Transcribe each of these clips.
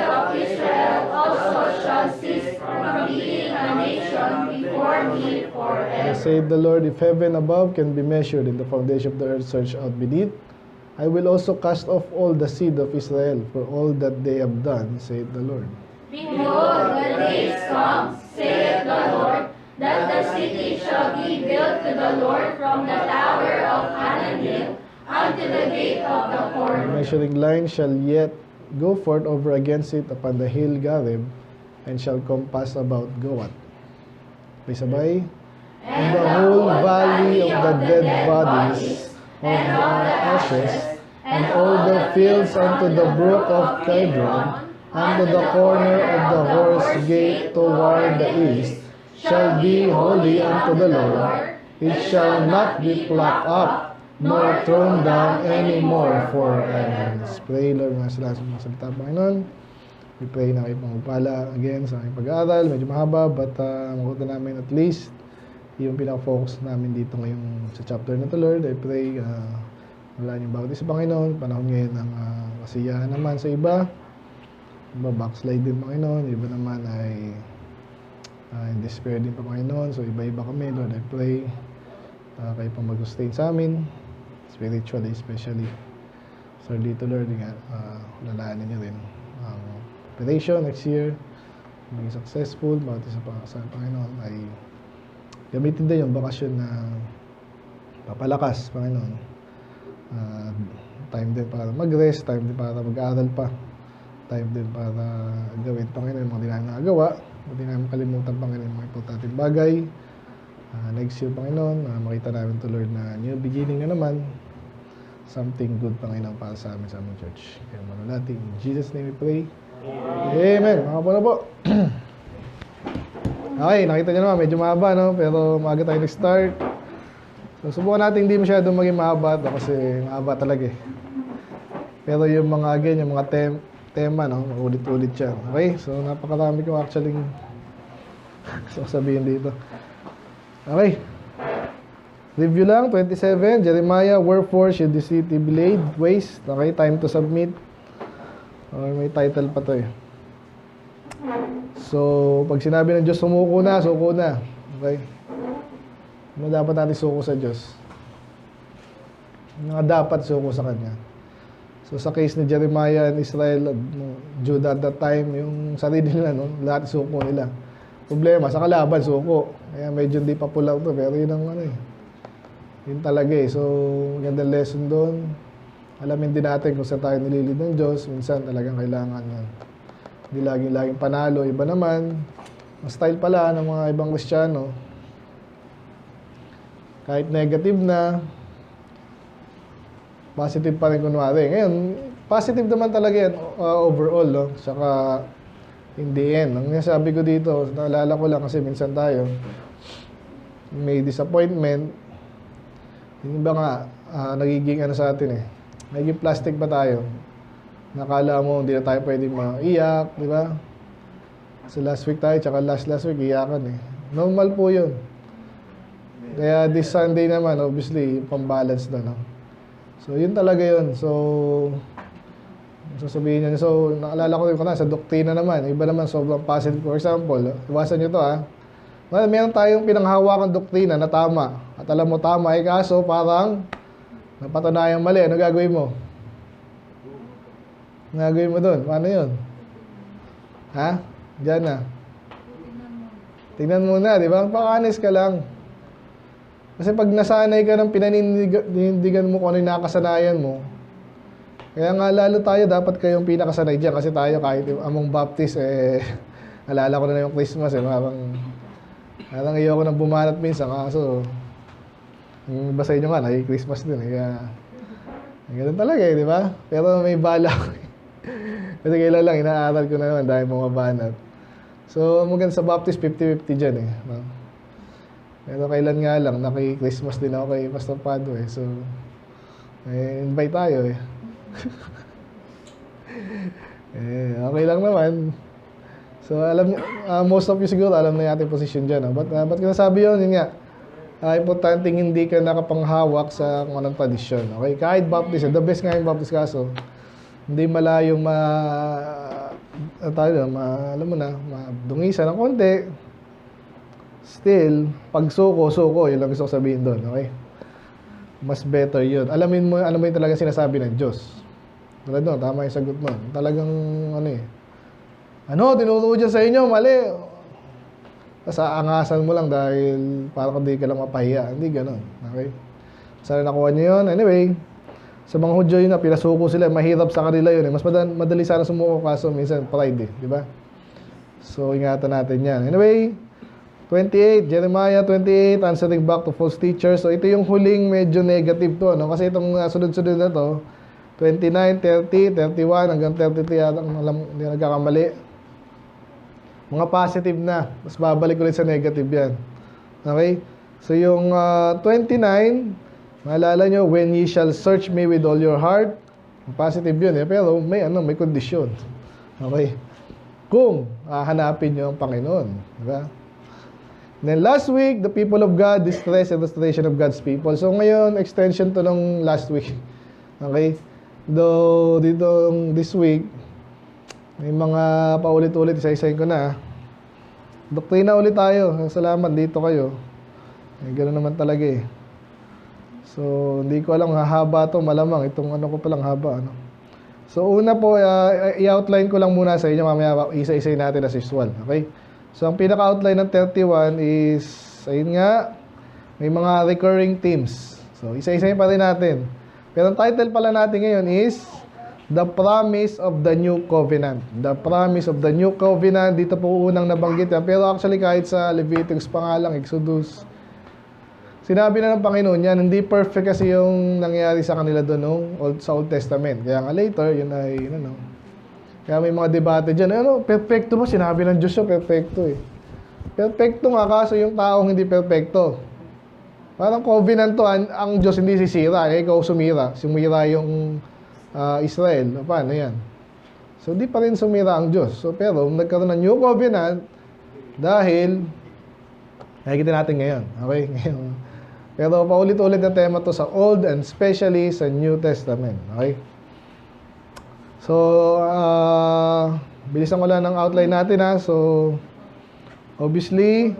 of Israel also shall cease from being a nation before me forever. Saith the Lord, if heaven above can be measured and the foundation of the earth searched out beneath, I will also cast off all the seed of Israel for all that they have done, saith the Lord. Behold, the days come, saith the Lord, that the city shall be built to the Lord from the tower of Hananel unto the gate of the The corner. measuring line shall yet go forth over against it upon the hill Gareb, and shall compass about Goat. May sabay. And the whole valley of the dead bodies of the ashes, and all the fields unto the brook of Kidron, unto the corner of the horse gate toward the east, shall be holy unto the Lord. It shall not be plucked up, nor thrown down any more forever. Let's pray, Lord, mga salamat sa salita, Panginoon. We pray na kayo pangpala again sa aking pag-aaral. Medyo mahaba, but makuha namin at least yung pinaka-focus namin dito ngayong sa chapter na to, Lord. I pray wala niyong bawat isa, Panginoon. Panahon ngayon ng kasiyahan naman sa iba. Iba backslide din, Panginoon. Iba naman ay in despair din pa, Panginoon. So iba-iba kami, Lord. I pray kayo pang mag-sustain sa amin, spiritually especially. So dito, Lord, lalaanin niyo rin ang operation next year. Maging successful. Bawat isa pa sa Panginoon ay gamitin din yung bakasyon na papalakas, Panginoon. Time din para mag-rest, time din para mag-aaral pa, time din para gawin, Panginoon, yung mga di namin nakagawa. Hindi namin makalimutan, Panginoon, yung mga importanteng bagay. Next year, Panginoon, makita namin to, Lord, na new beginning na naman. Something good, Panginoon, para sa amin, sa aming church. Kaya mano natin, in Jesus' name we pray. Amen. Mga po na po. Okay, nakita nyo naman, medyo mahaba, no? Pero maaga tayo nag-start. So, subukan natin hindi masyadong maging mahaba ito kasi mahaba talaga eh. Pero yung mga, again, yung mga tema, no? Ulit-ulit yan. Okay? So, napakarami ko actually sabihin dito. Okay. Review lang, 27, Jeremiah, wherefore should the city be laid waste? Okay, time to submit. Or may title pa to eh. So, pag sinabi ng Diyos, sumuko na, suko na. Okay? Ano dapat natin suko sa Diyos? Mga dapat suko sa Kanya. So, sa case ni Jeremiah and Israel, Judah at that time, yung sarili nila, no? Lahat suko nila. Problema, sa kalaban, suko. Kaya medyo hindi popular to, pero yun ang ano eh. Yun talaga eh. So, ganda lesson doon. Alamin din natin kung saan tayo nililid ng Diyos. Minsan talagang kailangan yan. Hindi laging panalo. Iba naman, ang style pala ng mga ibang Kristiyano, kahit negative na, positive pa rin kunwari. Ngayon, positive naman talaga yan overall. No? Saka, in the end, ang nasabi ko dito, naalala ko lang kasi minsan tayo, may disappointment, yung iba nga, nagiging ano sa atin eh, nagiging plastic pa tayo. Nakala mo, hindi na tayo pwedeng maiyak, di ba? So last week tayo, tsaka last week, iyakan eh. Normal po yun. Kaya this Sunday naman, obviously, pang-balance na, no? So, yun talaga yun. So, sasabihin niya, so, naalala ko rin ko na, sa doktrina naman, iba naman sobrang positive. For example, iwasan nyo to ha. Well, meron tayong pinanghawakan doktrina na tama. At alam mo tama, eh kaso parang napatunayang mali. Ano gagawin mo? Ano gagawin mo doon? Paano yun? Ha? Diyan na. Tingnan mo na, di ba? Pakanis ka lang. Kasi pag nasanay ka ng pinanindigan mo kung ano yung nakasanayan mo, kaya nga lalo tayo, dapat kayong pinakasanay dyan. Kasi tayo, kahit among Baptist, alala ko na yung Christmas, parang ayoko nang bumanat minsan, kaso yung iba sa inyo nga, Christmas din. Kaya, ganun talaga di ba? Pero may bala ko. Kasi kailan lang, inaaral ko na naman dahil bumabanat. So, maganda sa Baptist, 50-50 dyan no? Pero kailan nga lang, naki-Christmas din ako kay Pastor Pado So, invite tayo okay lang naman. So, alam most of you siguro alam na yung ating position dyan. Ba't ko nasabi yun? Yun nga. Importanteng hindi ka nakapanghawak sa kung anong tradisyon. Okay? Kahit Baptist, the best nga yung Baptist kaso, hindi malayong tayo, alam mo na, madungisan ng konti. Still, pag suko, yun lang gusto ko sabihin doon, okay? Mas better yun. Alamin mo yung talagang sinasabi ng Diyos. Tulad doon, tama yung sagot mo. Talagang, tinuturo dyan sa inyo, mali. Tapos aangasan mo lang dahil parang hindi ka lang mapahiya. Hindi ganun, okay? Sana nakuha niyo yun. Anyway, sa mga Hudyo yun na, pinasuko sila, mahirap sa kanila yun. Mas madali sana sumuko, kaso minsan pride, di ba? So, ingatan natin yan. Anyway, 28, Jeremiah 28, answering back to false teachers. So, ito yung huling medyo negative to, Kasi itong sunod-sunod na to, 29, 30, 31, hanggang 33, hindi nagkakamali. Mga positive na. Mas babalik ulit sa negative yan. Okay? So, yung 29, maalala nyo, when ye shall search me with all your heart, positive yun pero may kondisyon. Okay? Kung hanapin nyo ang Panginoon. Diba? Then last week, the people of God, distress and restoration of God's people. So ngayon, extension to ng last week. Okay? Though, dito, this week, may mga paulit-ulit, isa-isahin ko na. Doktrina ulit tayo. Salamat, dito kayo. Ganoon naman talaga eh. So, hindi ko alam, hahaba to, malamang. Itong ko palang haba, So, una po, i-outline ko lang muna sa inyo. Mamaya, isa-isahin natin as usual. Okay? So, ang pinaka-outline ng 31 is, ayun nga, may mga recurring themes. So, isa-isahin pa rin natin. Pero ang title pala natin ngayon is, The Promise of the New Covenant. The Promise of the New Covenant. Dito po unang nabanggit yan. Pero actually, kahit sa Leviticus pa nga lang, Exodus, sinabi na ng Panginoon yan, hindi perfect kasi yung nangyari sa kanila doon sa Old Testament. Kaya nga later, yun ay, kaya may mga debate dyan. Perfecto ba? Sinabi ng Diyos yun, perfecto eh. Perfecto nga, kaso yung taong hindi perfecto. Parang covenant to, ang Diyos hindi sisira. Ikaw sumira. Sumira yung Israel. Paano yan? So, di pa rin sumira ang Diyos. So, pero, nagkaroon ng new covenant dahil, nakikita natin ngayon. Okay? Ngayon. Pero paulit-ulit na tema to sa Old and especially sa New Testament. Okay? So, bilisan ko lang ng outline natin So, obviously,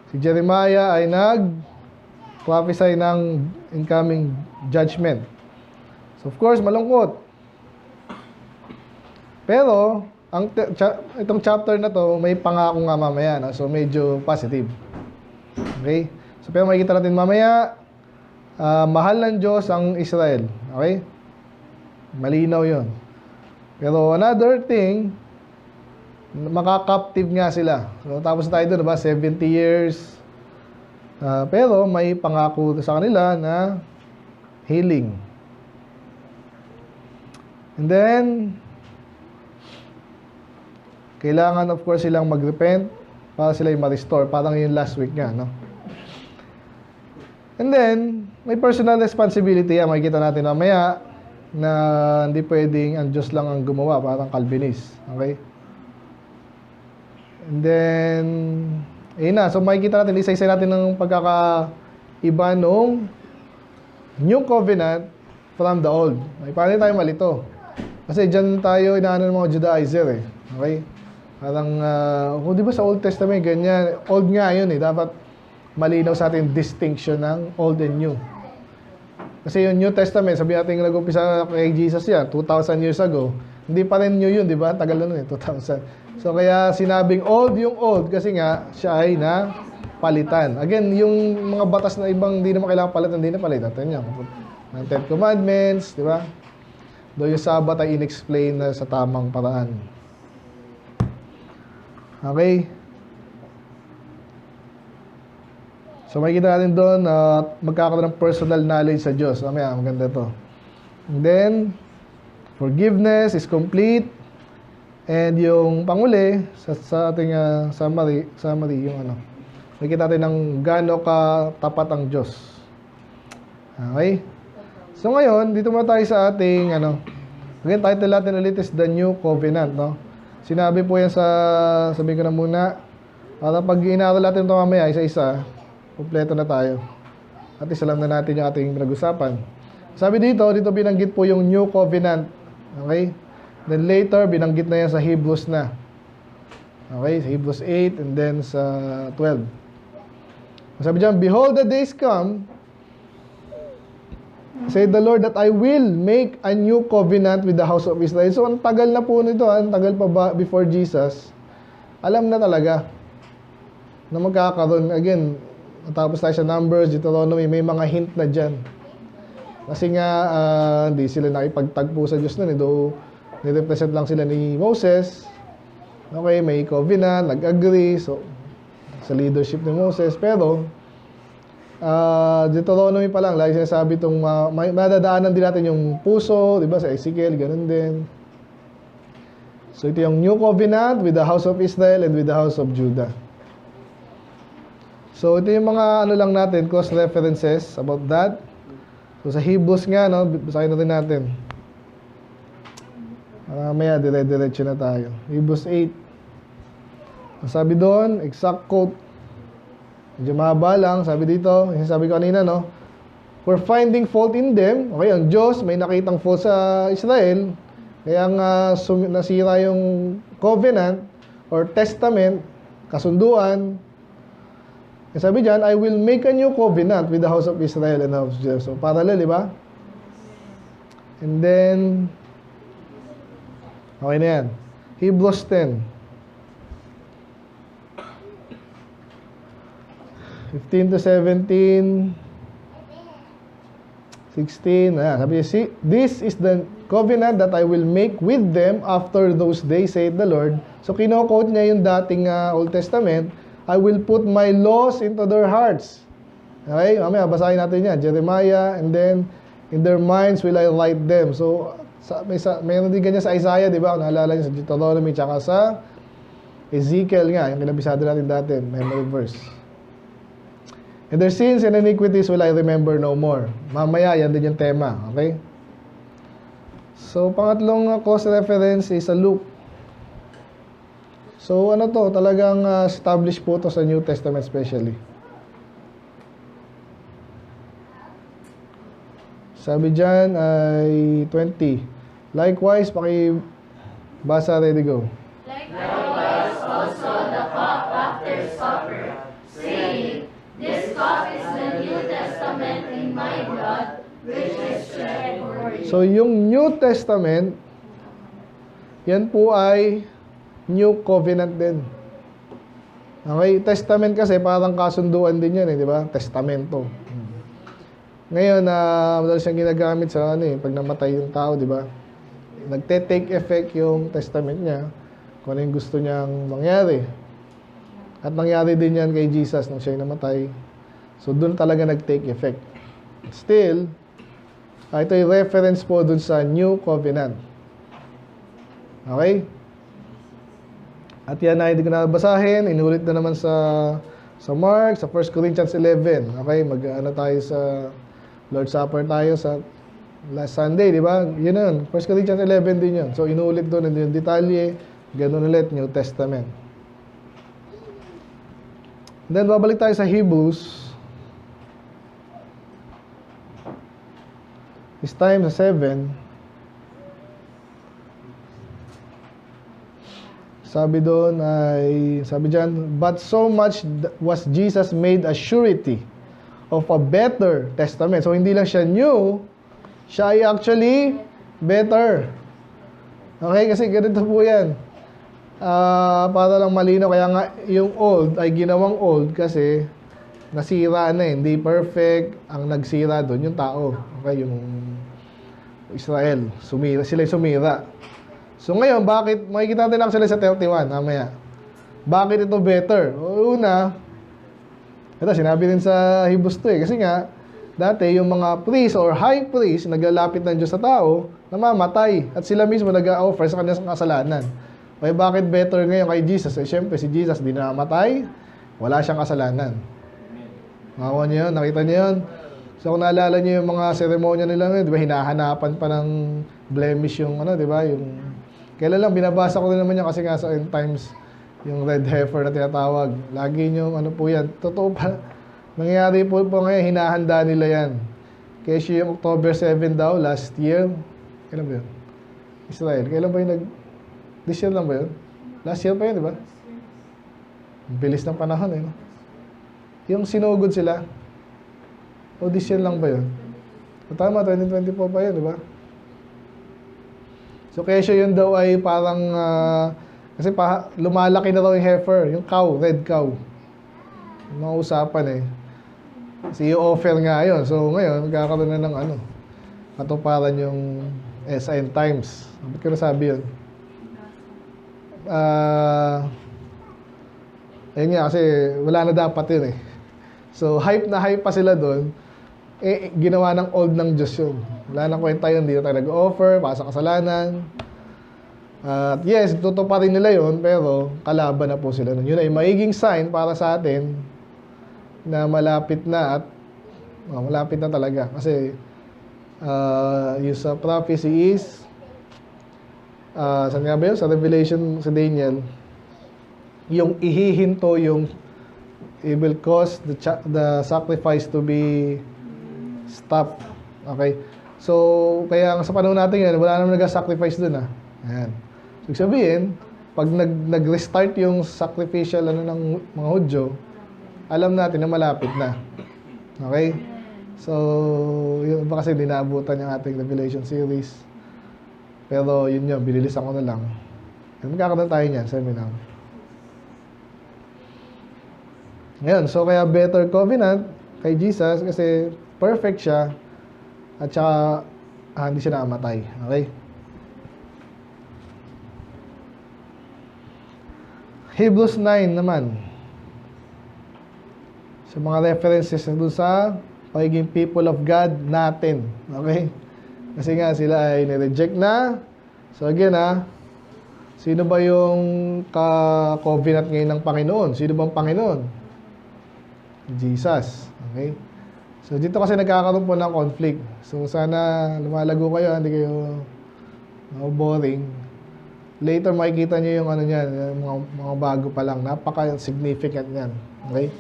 si Jeremiah ay nag-prophesy ng incoming judgment. So, of course, malungkot. Pero, itong chapter na to, may pangako nga mamaya. So, medyo positive. Okay? So, pero makikita natin mamaya, mahal ng Diyos ang Israel. Okay? Malinaw yon. Pero another thing, makaka-captive nga sila. So, tapos tayo doon, diba? 70 years. Pero may pangako sa kanila na healing. And then, kailangan of course silang mag-repent para sila yung ma-restore. Parang yung last week nga, And then, may personal responsibility yan. Makikita natin mamaya na hindi pwedeng ang Diyos lang ang gumawa, parang Calvinist. Okay? And then, ayun na. So, makikita natin, isa-isa natin ng pagkakaiba nung New Covenant from the Old. Okay, paano tayo malito? Kasi dyan tayo inaano ng mga Judaizer eh. Okay? Parang, di ba sa Old Testament, ganyan. Old nga yun eh. Dapat malinaw sa atin distinction ng Old and New. Kasi yung New Testament, sabi natin nag-umpisa kay Jesus yan, 2,000 years ago. Hindi pa rin new yun, di ba? Tagal na nun 2,000. So, kaya sinabing old yung old kasi nga, siya ay na palitan. Again, yung mga batas na ibang hindi naman kailangan palitan, hindi na palitan. Ito niya. Ng Ten Commandments, di ba? Doon yung Sabbath ay inexplain na sa tamang paraan. Okay? So, makikita natin doon magkakaroon ng personal knowledge sa Diyos. Mamaya, maganda to. And then, forgiveness is complete. And yung panguli, sa ating summary, yung makikita natin ng gaano katapat ang Diyos. Okay? So, ngayon, dito muna tayo sa ating, again, title natin ulit is The New Covenant, Sinabi po yan sabihin ko na muna, para pag inaral natin ito mamaya, isa-isa, kompleto na tayo. At isa lang na natin yung ating pinag-usapan. Sabi dito binanggit po yung New Covenant. Okay? Then later, binanggit na yan sa Hebrews na. Okay, sa Hebrews 8 and then sa 12. Sabi dyan, behold, the days come, say the Lord, that I will make a new covenant with the house of Israel. So, ang tagal na po nito, ang tagal pa ba before Jesus, alam na talaga na magkakaroon. Again, natapos tayo sa Numbers, Deuteronomy, may mga hint na dyan. Kasi nga, hindi sila nakipagtagpo sa Diyos nun. Though, nirepresent lang sila ni Moses. Okay, may covenant, nag-agree. So, sa leadership ni Moses. Pero, Deuteronomy pa lang, lagi sinasabi itong, madadaanan din natin yung puso, di ba, sa Ezekiel, ganun din. So, ito yung new covenant with the house of Israel and with the house of Judah. So, ito yung mga ano lang natin, cross references about that. So, sa Hebrews nga, no, basahin natin. Maya, dire-diretso na tayo. Hebrews 8. Sabi doon, exact quote. Medyo mahaba lang, sabi dito, yung sabi ko kanina, no? For finding fault in them, okay, ang Diyos, may nakitang fault sa Israel, kaya nga nasira yung covenant or testament, kasunduan. Sabi dyan, I will make a new covenant with the house of Israel and house of Judah. So, parallel, di ba? And then, okay na yan. Hebrews 10. 15 to 17, 16, sabi niya, see, this is the covenant that I will make with them after those days, saith the Lord. So, kino-quote niya yung dating Old Testament, I will put my laws into their hearts. Okay? Mamaya, basahin natin yan. Jeremiah, and then, in their minds will I write them. So, mayroon din ganyan sa Isaiah, di ba? Kung naalala niyo sa Deuteronomy, tsaka sa Ezekiel nga, yung kinabisado natin dati, memory verse. And their sins and iniquities will I remember no more. Mamaya, yan din yung tema. Okay? So, pangatlong cross reference is sa Luke. So, ano to? Talagang established po to sa New Testament especially. Sabi dyan ay 20. Likewise, pakibasa, ready, go. Likewise also the cup after supper, saying, this cup is the New Testament in my blood, which is shed for you. So, yung New Testament, yan po ay New Covenant din. Okay, Testament kasi parang kasunduan din yan, di ba? Testamento. Ngayon, madalas siyang ginagamit sa pag namatay yung tao, di ba? Nagte-take effect yung testament niya kung ano yung gusto niyang mangyari. At nangyari din yan kay Jesus nung siya namatay. So, doon talaga nag-take effect. Still, ito yung reference po doon sa New Covenant. Okay? At yan na hindi ko na basahin. Inulit na naman sa Mark, sa 1 Corinthians 11. Okay? Mag-ano tayo sa Lord's Supper tayo sa last Sunday, di ba? Yun yun. 1 Corinthians 11 din yun. So, inulit doon yung detalye. Ganun ulit, New Testament. Then, babalik tayo sa Hebrews. This time, sa 7. Sabi doon sabi dyan, but so much was Jesus made a surety of a better testament. So, hindi lang siya new, siya ay actually better. Okay, kasi ganito po yan. Para lang malinaw, kaya nga yung old ay ginawang old kasi nasira na hindi perfect. Ang nagsira doon yung tao. Okay, yung Israel. Sila sumira. So ngayon, bakit, makikita natin lang sila sa 31, mamaya. Bakit ito better? Una, ito, sinabi din sa Hebrews 2 kasi nga, dati yung mga priest or high priest, naglalapit ng Diyos sa tao, namamatay. At sila mismo nag-offer sa kanilang kasalanan. Okay, bakit better ngayon kay Jesus? Siyempre, si Jesus di namatay, wala siyang kasalanan. Makakuha niyo yun, nakita niyo yun. So kung naalala niyo yung mga seremonya nila ngayon, di ba, hinahanapan pa ng blemish yung, di ba, yung... Kailan lang, binabasa ko rin naman yan kasi nga sa end times, yung red heifer na tinatawag. Lagi nyo, po yan. Totoo pa. Nangyayari po ngayon, hinahanda nila yan. Kasi yung October 7 daw, last year, kailan ba yun? Israel. Kailan ba yung this year lang ba yun? Last year pa yun, di ba? Bilis ng panahon eh. No? Yung sinugod sila, o this year lang ba yun? O tama, 2024 pa yun, di ba? So kesyo yun daw ay parang, kasi lumalaki na daw yung heifer, yung cow, red cow. Yung mga usapan eh. Kasi i-offer nga yun. So ngayon, magkakaroon na ng katuparan yung SN Times. Ba't ko nasabi yun? Ayun nga, kasi wala na dapat yun eh. So, hype na hype pa sila doon. Ginawa ng old ng Diyos yun. Wala nang kwenta yun. Hindi na tayo nag-offer, pasa kasalanan. At yes, tutuparin nila yun, pero kalaban na po sila nun. Yun ay maiging sign para sa atin na malapit na at malapit na talaga. Kasi yung sa prophecy is saan nga ba yun? Sa Revelation sa Daniel, yung ihihinto yung it will cause the sacrifice to be stopped. Okay? So, kaya sa panahon natin yan, wala naman nag-sacrifice dun Ayan. So, sabihin, pag nag-restart yung sacrificial ng mga Hudyo, alam natin na malapit na. Okay? So, yun ba kasi dinaabutan yung ating Revelation series. Pero yun binilisan ko na lang. Magkakaroon tayo niyan, seminar. Ngayon, so kaya better covenant kay Jesus kasi perfect siya at saka hindi siya nakamatay. Okay? Hebrews 9 naman. Sa mga references doon sa pagiging people of God natin. Okay? Kasi nga sila ay nireject na. So again sino ba yung ka-covenant ngayon ng Panginoon? Sino bang Panginoon? Jesus. Okay? So dito kasi nagkakaroon po ng conflict. So sana lumalago kayo, hindi kayo boring. Later makikita nyo yung niyan, yung mga bago pa lang. Napaka-significant niyan. Okay?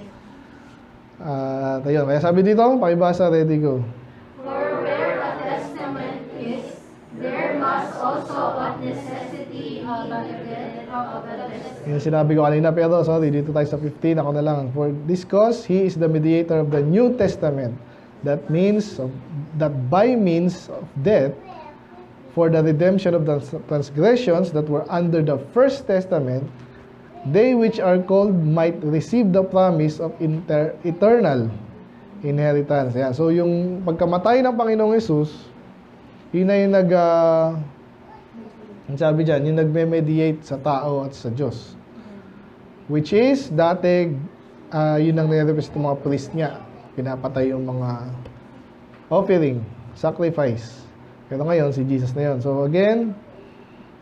Ayun. Kaya sabi dito, pakibasa, ready, go. For where a testament is, there must also of necessity be a debt of a testament. Yung sinabi ko kanina, pero sorry, dito tayo sa 15, ako na lang. For this cause, He is the mediator of the New Testament. That means, that by means of death, for the redemption of the transgressions that were under the First Testament, they which are called might receive the promise of eternal inheritance. Yan. So, yung pagkamatay ng Panginoong Hesus, yun na yung sabi dyan, yung nagme-mediate sa tao at sa Diyos. Which is, dati, yun ang nire-represent ng mga priest niya. Pinapatay yung mga offering, sacrifice. Pero ngayon, si Jesus na yun. So again,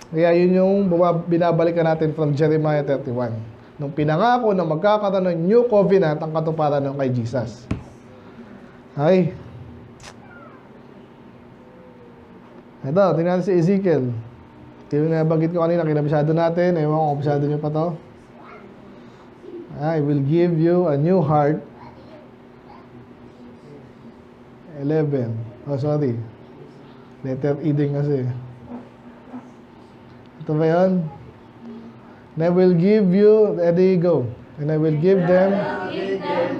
kaya yun yung binabalikan natin from Jeremiah 31. Nung pinangako na magkakaroon ng new covenant ang katuparan ng kay Jesus. Ay. Ito, tingnan natin si Ezekiel. Yung nabanggit ko kanina, kinabisado natin. Ewan ko, kabisado nyo pa to. I will give you a new heart. 11. Oh, sorry. Letter E din kasi. Ito ba yun? And I will give you, there you go. And I will give them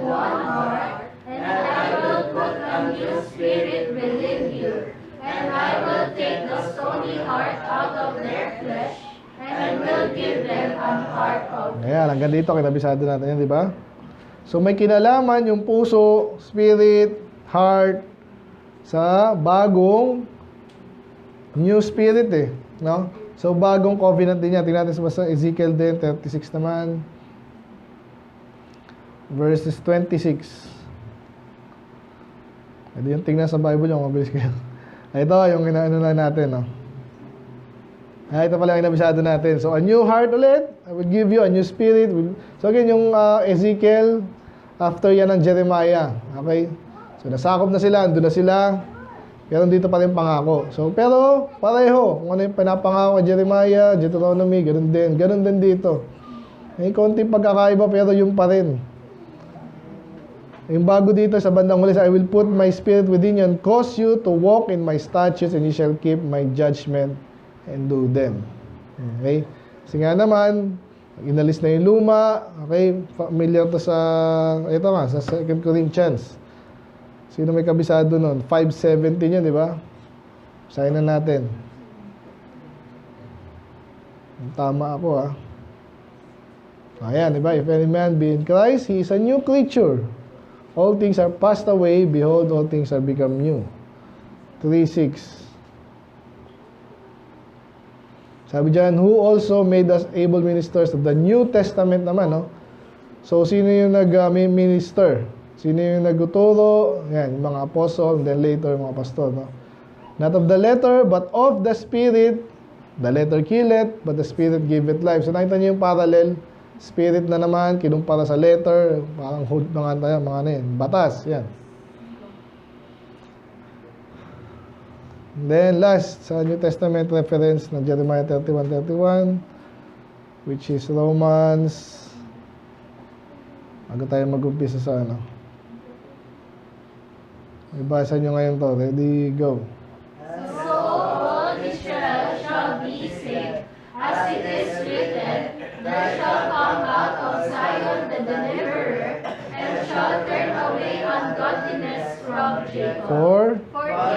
one heart, and I will put a new spirit within you. And I will take the stony heart out of their flesh, and will give them an heart of... Ayan, hanggang dito, kinabisado natin yan, di ba? So, may kinalaman yung puso, spirit, heart, sa bagong new spirit no? So, bagong covenant din niya. Tingnan natin sa Ezekiel din, 36 naman. Verses 26. Pwede yung tingnan sa Bible yung mabilis kayo. Ito, yung inaano na natin, no? Ito pala yung nabisado natin. So, a new heart ulit. I will give you a new spirit. So, again, yung Ezekiel, after yan ng Jeremiah. Okay? So, nasakop na sila, andun na sila. Pero dito pa rin pangako. So, pero pareho. Kung ano yung pinapangako kay Jeremiah, Deuteronomy, ganun din. Ganun din dito. May konting pagkakaiba, pero yung pa rin. Yung bago dito sa bandang huli, I will put my spirit within you and cause you to walk in my statutes and you shall keep my judgment and do them. Okay? Kasi nga naman, inalis na yung luma. Okay? Familiar to sa, ito nga, sa 2 Corinthians. Sino may kabisado nun? 5:17 yun, di ba? Basahin na natin. Tama ako, ha? Ayan, di ba? If any man be in Christ, he is a new creature. All things are passed away. Behold, all things are become new. 3:6. Sabi dyan, who also made us able ministers of the New Testament naman, no? So, sino yung nag-minister? Sino yung nagtuturo? Yan, yung mga apostle, and then later, mga pastor, no? Not of the letter, but of the Spirit. The letter killeth, but the Spirit giveth life. So, nakita niyo yung parallel. Spirit na naman, kinumpara sa letter. Parang mga ano yan, batas, yan. Then last sa New Testament reference ng Jeremiah 31:31, which is Romans. Bago tayo mag-umpisa sa ano. Ibasa nyo ngayon to. Ready, go. So all Israel shall be saved, as it is written, there shall come out of Zion the deliverer, and shall turn away ungodliness from Jacob. For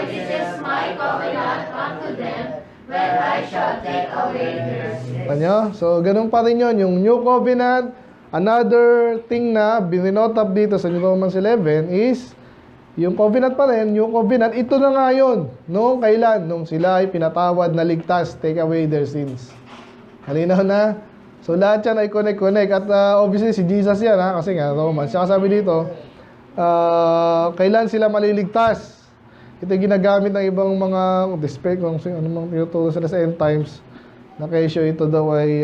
this is my covenant unto them, when I shall take away their sins. Ano? So, ganun pa rin yun. Yung New Covenant, another thing na bininot up dito sa Romans 11 is, yung covenant pa rin, New Covenant, ito na nga yun. Noong kailan? Nung sila ay pinatawad na ligtas, take away their sins. Halinaw na? So, lahat yan ay connect. At obviously, si Jesus yan, ha? Kasi nga, Romans. Saka sabi dito, kailan sila maliligtas? Ito ginagamit ng ibang mga despect, kung ano mang tinuturo sila sa end times, na kesyo ito daw ay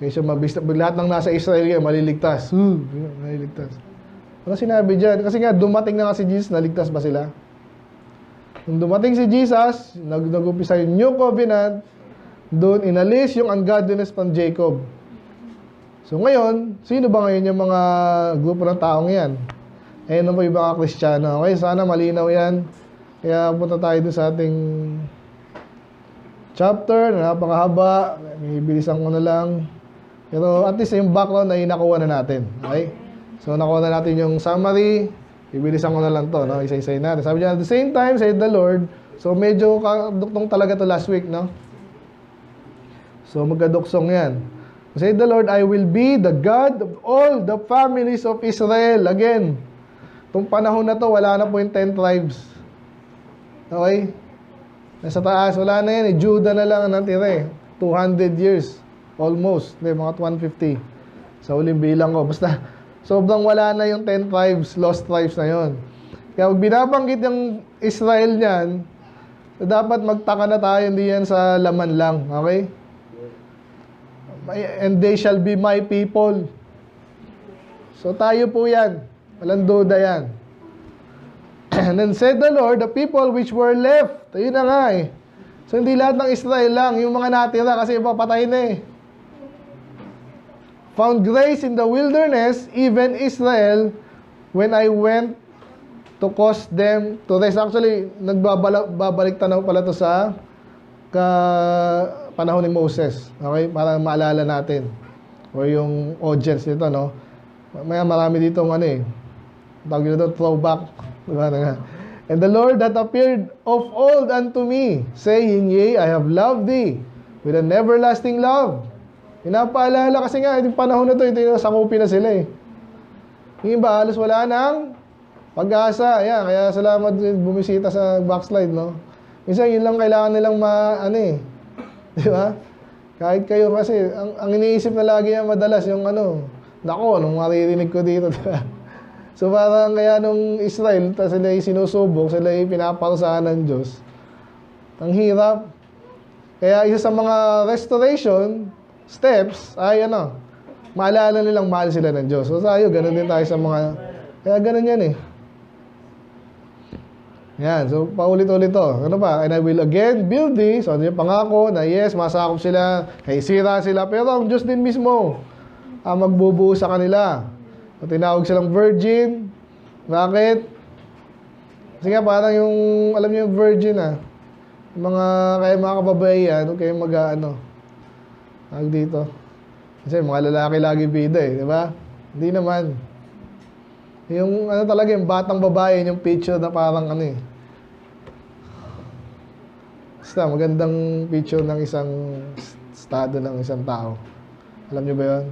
kesyo mabista. Lahat ng nasa Israel yan, maliligtas. Maliligtas. Ano sinabi dyan? Kasi nga, dumating na nga si Jesus, naligtas ba sila? Nung dumating si Jesus, nag-umpisa yung New Covenant, doon inalis yung ungodliness from Jacob. So ngayon, sino ba ngayon yung mga grupo ng taong yan? Ayun na po yung mga Kristiyano. Okay, sana malinaw yan. Kaya punta tayo dun sa ating chapter na napakahaba. Ibibilisan ko na lang. Pero at least yung background ay nakuha na natin. Okay? So nakuha na natin yung summary. Ibibilisan ko na lang to, no? Isa-isay natin. Sabi niya, at the same time, said the Lord. So medyo kaduktong talaga to last week, no? So magkaduksong yan. Said the Lord, I will be the God of all the families of Israel. Again, itong panahon na to, wala na po yung 10 tribes. Okay? Nasa taas, wala na yan. Judah na lang ang natira eh. 200 years. Almost. Hindi, mga 150. Sa uling bilang ko. Basta, sobrang wala na yung 10 tribes, lost tribes na yon. Kaya pag binabanggit yung Israel niyan, dapat magtaka na tayo, hindi yan sa laman lang. Okay? And they shall be my people. So tayo po yan. Walang duda yan. And then said the Lord, the people which were left. Ayun na nga eh. So hindi lahat ng Israel lang. Yung mga natira kasi papatay na eh. Found grace in the wilderness, even Israel, when I went to cause them to rest. Actually, nagbabalik tanaw pala to sa panahon ni Moses. Okay? Para maalala natin. O yung audience nito, no? Marami dito ano eh. Tawag nito, throwback. Diba? And the Lord that appeared of old unto me, saying, Yea, I have loved thee with an everlasting love. Pinapaalala kasi nga, yung panahon na to, ito yung sakupin na sila eh. Yung iba, halos wala nang pag-asa. Ayan, kaya salamat bumisita sa backslide, no? Minsan, yun lang kailangan nilang di ba? Kahit kayo kasi, ang iniisip na lagi yan madalas, yung nako, nung maririnig ko dito, diba? So parang kaya nung Israel, sila ay sinusubok, sila ay pinaparusahan ng Diyos. Ang hirap. Kaya isa sa mga restoration steps ay maalala nilang mahal sila ng Diyos. So tayo, ganun din tayo sa mga, kaya ganun yan eh. Yan, so paulit-ulit to. Ano pa? And I will again build thee. So ano yung pangako na yes, masakop sila, kaisira sila, pero ang Diyos din mismo ang magbubuo sa kanila. So, tinawag silang virgin. Bakit? Kasi nga parang yung, alam niyo yung virgin Kaya mga kababaihan, huwag kayong mag-ano. Tawag dito. Kasi mga lalaki lagi bida eh, di ba? Hindi naman. Yung ano talaga, yung batang babae, yung picture na parang ano eh. Basta magandang picture ng isang estado ng isang tao. Alam niyo ba yun?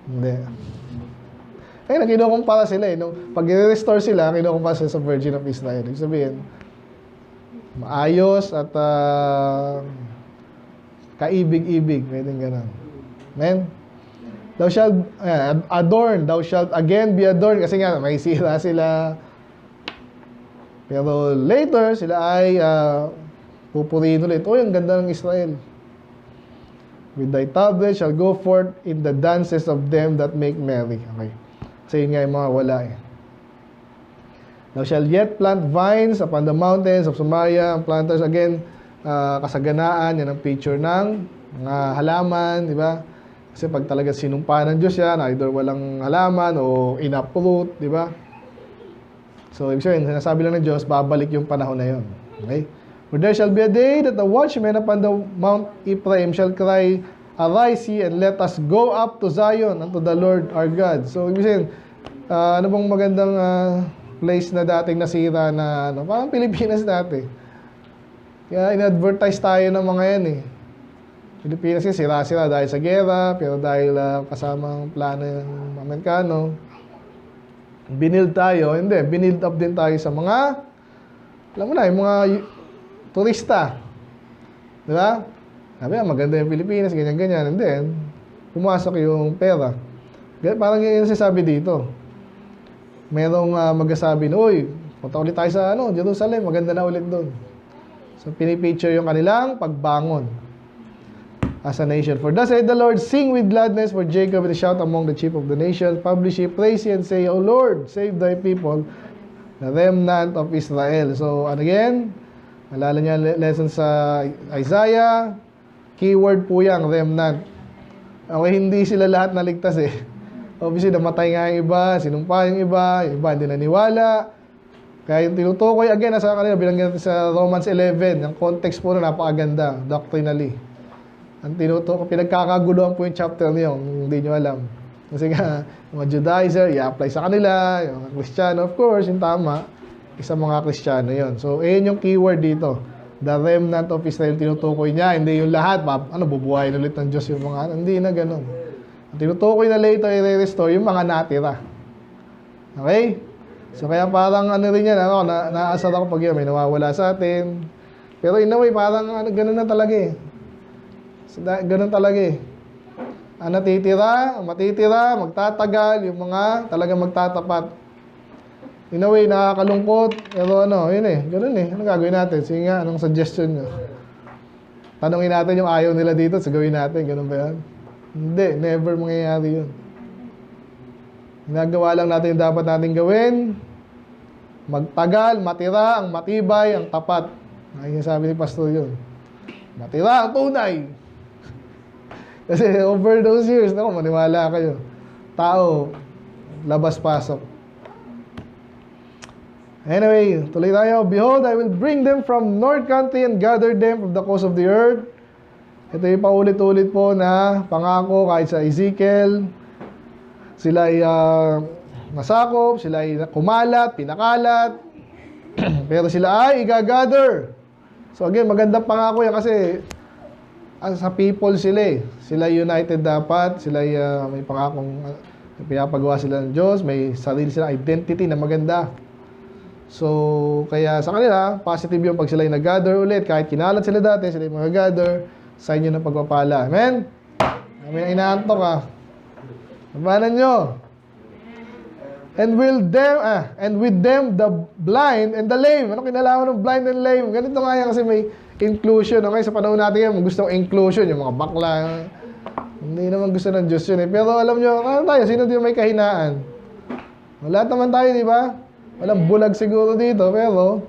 Hindi. Kaya kinukumpara sila eh. Nung pag i-restore sila, kinukumpara sila sa Virgin of Israel. Ibig sabihin, maayos at kaibig-ibig. Pwedeng ganun. Amen? Thou shalt adorn. Thou shalt again be adorned. Kasi nga, may sira sila. Pero later, sila ay pupurihin ulit. Oh, ang ganda ng Israel. With thy tablet shall go forth in the dances of them that make merry. Okay. Kasi yun nga yung mga wala eh. Thou shalt yet plant vines upon the mountains of Samaria. Ang planters, again, kasaganaan. Yan ang picture ng mga halaman, di ba? Kasi pag talaga sinumpa ng Diyos yan, either walang halaman o in-uproot, di ba? So, ibig sabihin, sinasabi lang ng Diyos, babalik yung panahon na yun. Okay? For there shall be a day that the watchmen upon the Mount Ephraim shall cry, Arise ye, and let us go up to Zion, unto the Lord our God. So, ibig sabihin, ano bang magandang place na dating nasira na, parang Pilipinas dati. Kaya in-advertise tayo ng mga yan eh. Pilipinas kasi sira-sira dahil sa gera, pero dahil kasamang plano ng Amerikano, binild tayo. Hindi, binild up din tayo sa mga, alam mo na, yung mga turista. Di ba? Sabi, maganda yung Pilipinas, ganyan-ganyan. And then, pumasok yung pera. Parang yun sasabi dito. Merong magsasabi na, uy, punta ulit tayo sa Jerusalem, maganda na ulit doon. So, pinipicture yung kanilang pagbangon as a nation. For thus said the Lord, sing with gladness for Jacob and shout among the chief of the nations. Publish ye, praise ye, and say, O Lord, save thy people, the remnant of Israel. So, and again, alala niya lesson sa Isaiah, keyword po yan, remnant. Okay, hindi sila lahat naligtas eh. Obviously, namatay nga yung iba, sinumpa yung iba hindi naniwala. Kaya yung tinutukoy, again, nasa kanila, bilanggan natin sa Romans 11, yung context po na napakaganda, doctrinally. Ang tinutukoy, pinagkakaguluhan po yung chapter niyo, hindi nyo alam. Kasi nga, mga Judaizer, i-apply sa kanila, yung mga Kristiyano, of course, yung tama, isang mga Kristiyano yon. So, ayun yung keyword dito. The remnant of Israel, tinutukoy niya, hindi yung lahat, bubuhayin ulit ng Diyos yung mga, hindi na ganun. Ang tinutukoy na later, i-restore yung mga natira. Okay? So, kaya parang rin yan, naasar ako pag yun, may nawawala sa atin. Pero in a way, parang ganun na talaga eh. So, ganun talaga eh. Ang natitira, matitira, magtatagal, yung mga talagang magtatapat. In a way, nakakalungkot. Pero yun eh, ganun eh. Anong gagawin natin? Sige nga, anong suggestion nyo? Tanungin natin yung ayaw nila dito, so gawin natin. Ganun ba yan? Hindi, never mangyayari yun. Ginagawa lang natin yung dapat natin gawin. Magtagal, matira, ang matibay, ang tapat. Ay, sabi ni Pastor yun. Matira, ang tunay. Kasi over those years, maniwala kayo. Tao, labas-pasok. Anyway, tuloy tayo. Behold, I will bring them from north country and gather them from the coast of the earth. Ito yung paulit-ulit po na pangako kahit sa Ezekiel. Sila ay nasakop, sila ay kumalat, pinakalat. Pero sila ay igagather. So again, magandang pangako yan kasi sa people sila eh. Sila united dapat, sila ay may pangakong pinapagawa sila ng Diyos, may sarili silang identity na maganda. So, kaya sa kanila, positive yung pag sila ay nag-gather ulit. Kahit kinalat sila dati, sila yung mag-gather. Sign yun ng pagpapala. Amen? Kami inaantok Tabanan nyo. And with them the blind and the lame. Ano kinalaman ng blind and lame? Ganito nga yan kasi may inclusion. Okay, sa panahon natin yan, gusto ng inclusion. Yung mga bakla. Hindi naman gusto ng Diyos yun eh. Pero alam nyo, ano tayo? Sino din may kahinaan? Lahat naman tayo, di ba? Walang bulag siguro dito, pero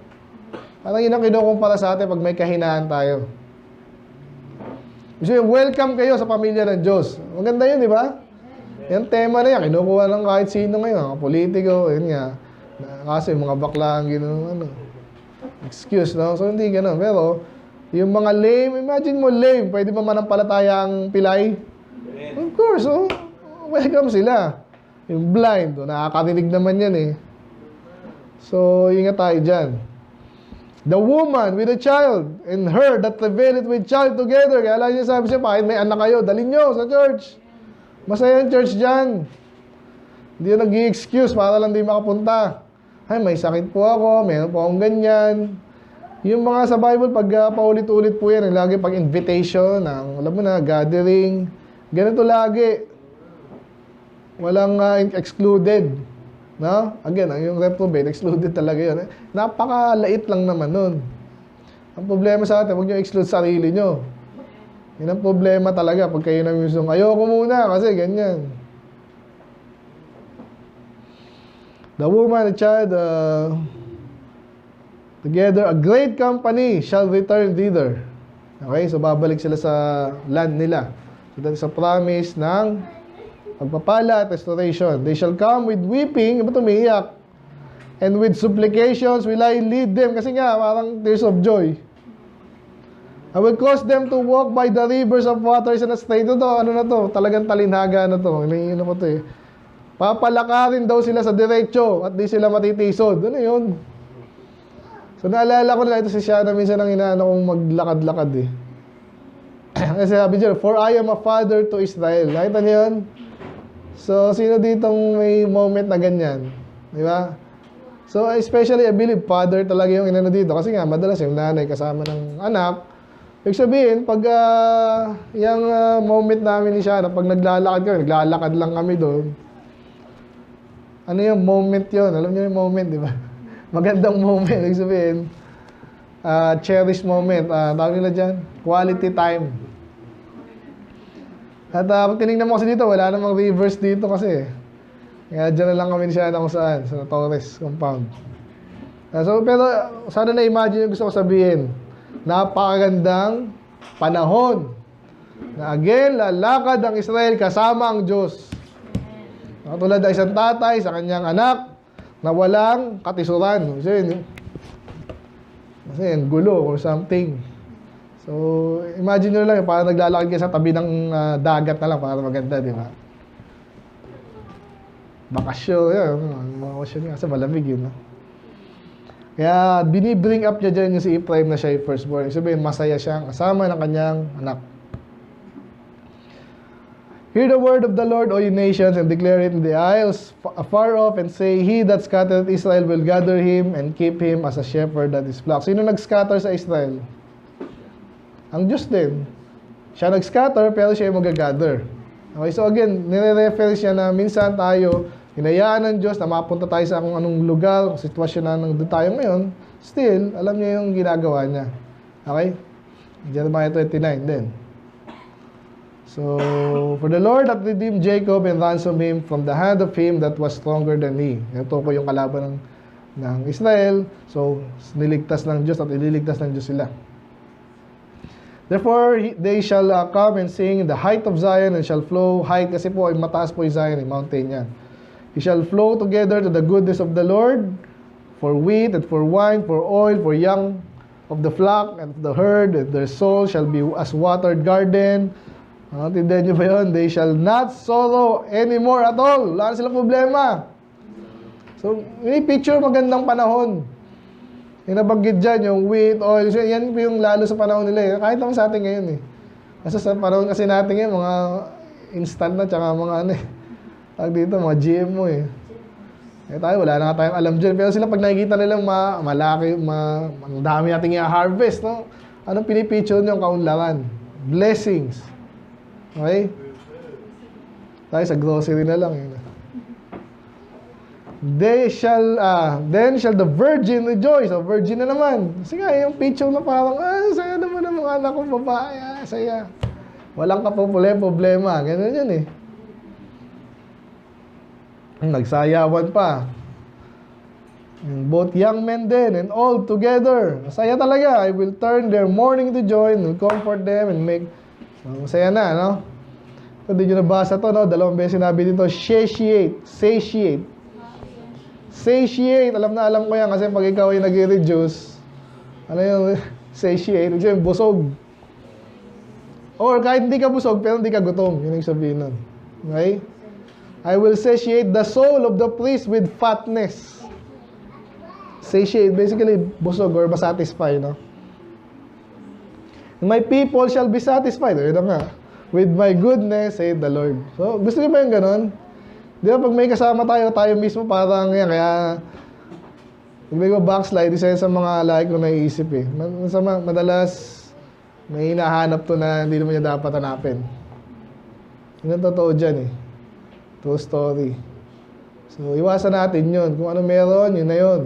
parang yun ang kinukumpara sa atin pag may kahinaan tayo. So, welcome kayo sa pamilya ng Diyos. Maganda yun, di ba? Yan tema na yan. Kinukuha ng kahit sino ngayon. Mga politiko, yun nga. Kasi mga bakla ang gano'n, excuse, no? So, hindi ganun. Pero, yung mga lame, imagine mo lame, pwede ba manampalataya ang pilay? Of course, oh, welcome sila. Yung blind, oh, nakakarinig naman yan eh. So, ingat tayo dyan. The woman with a child and her that travaileth with child together. Kaya lang niya sabi siya, kahit may anak kayo, dalhin nyo sa church. Masaya yung church dyan. Hindi yung nag-i-excuse para lang di makapunta. Ay, may sakit po ako, meron po akong ganyan. Yung mga sa Bible, pag paulit-ulit po yan, lagi pag invitation, alam mo na, gathering, ganito lagi. Walang excluded. No? Again, yung reprobate, excluded talaga yun. Napakalait lang naman nun. Ang problema sa atin, huwag nyo exclude sarili nyo. Yun ang problema talaga pag kayo na mismo, ayoko muna kasi ganyan. The woman and child together, a great company shall return thither. Okay, so babalik sila sa land nila. So that is a promise ng pagpapala at restoration. They shall come with weeping, ba't umiiyak? And with supplications will I lead them. Kasi nga, parang tears of joy. I will cause them to walk by the rivers of waters in a straight. Ito, ano na to? Talagang talinhaga na to. Ano ko to eh. Papalakarin daw sila sa diretso at di sila matitisod. Ano yun? So naalala ko na ito si Shana, minsan ang inaano kong maglakad-lakad eh. Kasi sabi dyan, for I am a father to Israel. Nakita niyo yun? So, sino ditong may moment na ganyan? Di ba? So, especially, I believe, father talaga yung inano dito. Kasi nga, madalas yung nanay kasama ng anak. Ibig sabihin, pag yung moment namin ni Shana, pag naglalakad lang kami doon. Ano yung moment yun? Alam niyo yung moment, di ba? Magandang moment. Ibig sabihin, cherished moment. Tawag nila dyan, quality time. At tinignan mo kasi dito, wala namang reverse dito kasi. Kaya dyan na lang kami siya kung saan, sa Torres compound. Pero sana na-imagine yung gusto ko sabihin. Napakagandang panahon na again, lalakad ang Israel kasama ang Diyos. Katulad ng isang tatay sa kanyang anak na walang katisuran. Kasi gulo or something. So, imagine nyo lang, parang naglalakad kayo sa tabi ng dagat na lang para maganda, di ba? Bakasyon, yan. Bakasyon nga, kasi malamig yun. No? Kaya, binibring up niya dyan yung si Ephraim na siya yung firstborn. Sabihin, masaya siyang kasama ng kanyang anak. Hear the word of the Lord, O ye nations, and declare it in the isles afar off, and say, He that scattereth Israel will gather him and keep him as a shepherd that his flock. Sino nag-scatter sa Israel? Ang Diyos din. Siya nag-scatter, pero siya yung mag-gather. Okay, so again, nire-refer siya na minsan tayo, hinayaan ng Diyos na mapunta tayo sa kung anong lugar, sitwasyon na nandun tayo ngayon, still, alam niya yung ginagawa niya. Okay? Jeremiah 29 din. So, for the Lord that redeemed Jacob and ransomed him from the hand of him that was stronger than he. Ito po yung kalaban ng Israel. So, niligtas ng Diyos at ililigtas ng Diyos sila. Therefore, they shall come and sing in the height of Zion and shall flow. Height kasi po, ay mataas po yung Zion, yung mountain yan. He shall flow together to the goodness of the Lord, for wheat and for wine, for oil, for young of the flock and of the herd, and their soul shall be as watered garden. Tindihan nyo ba yun? They shall not sorrow anymore at all. Wala na silang problema. So, may picture magandang panahon. Yung nabanggit dyan, yung wheat, oil, yan po yung lalo sa panahon nila. Eh. Kahit naman sa atin ngayon eh. Kasi sa panahon kasi natin ngayon, mga instant na, tsaka mga ano eh. Tag dito, mga GMO eh. Eh tayo, wala na nga tayong alam dyan. Pero sila pag nakikita nilang malaki, ang dami nating i-harvest, no? Anong pinipicture nyo? Kaunlaran. Blessings. Okay? Tayo sa grocery na lang. Yun. Then shall the virgin rejoice. O, virgin na naman. Kasi nga, yung picture na parang, saya naman ang mga anak kong babae. Saya. Walang problema. Ganun yun eh. Nagsayawan pa. Both young men then and old together. Masaya talaga. I will turn their mourning to joy and will comfort them and make... Masaya na, no? Kung di nyo nabasa to, no? 2 beses sinabi dito, satiate. Satiate. Alam ko yan kasi pag ikaw ay nag-reduce, Ano yung satiate? Ibig sabihin, busog. Or kahit hindi ka busog, pero hindi ka gutom. Yun yung sabihin nun. Okay? I will satiate the soul of the priest with fatness. Satiate, basically, busog or masatisfy, no? My people shall be satisfied. Ito nga. With my goodness, saith the Lord. So, gusto niyo ba yung ganon? Di ba, pag may kasama tayo, tayo mismo parang yan. Kaya, pag may backslide, isa yun sa mga lagi ko naiisip eh. Madalas, may hinahanap to na hindi naman niya dapat hanapin. Yun ang totoo dyan eh. True story. So, iwasan natin yun. Kung ano meron, yun na yun.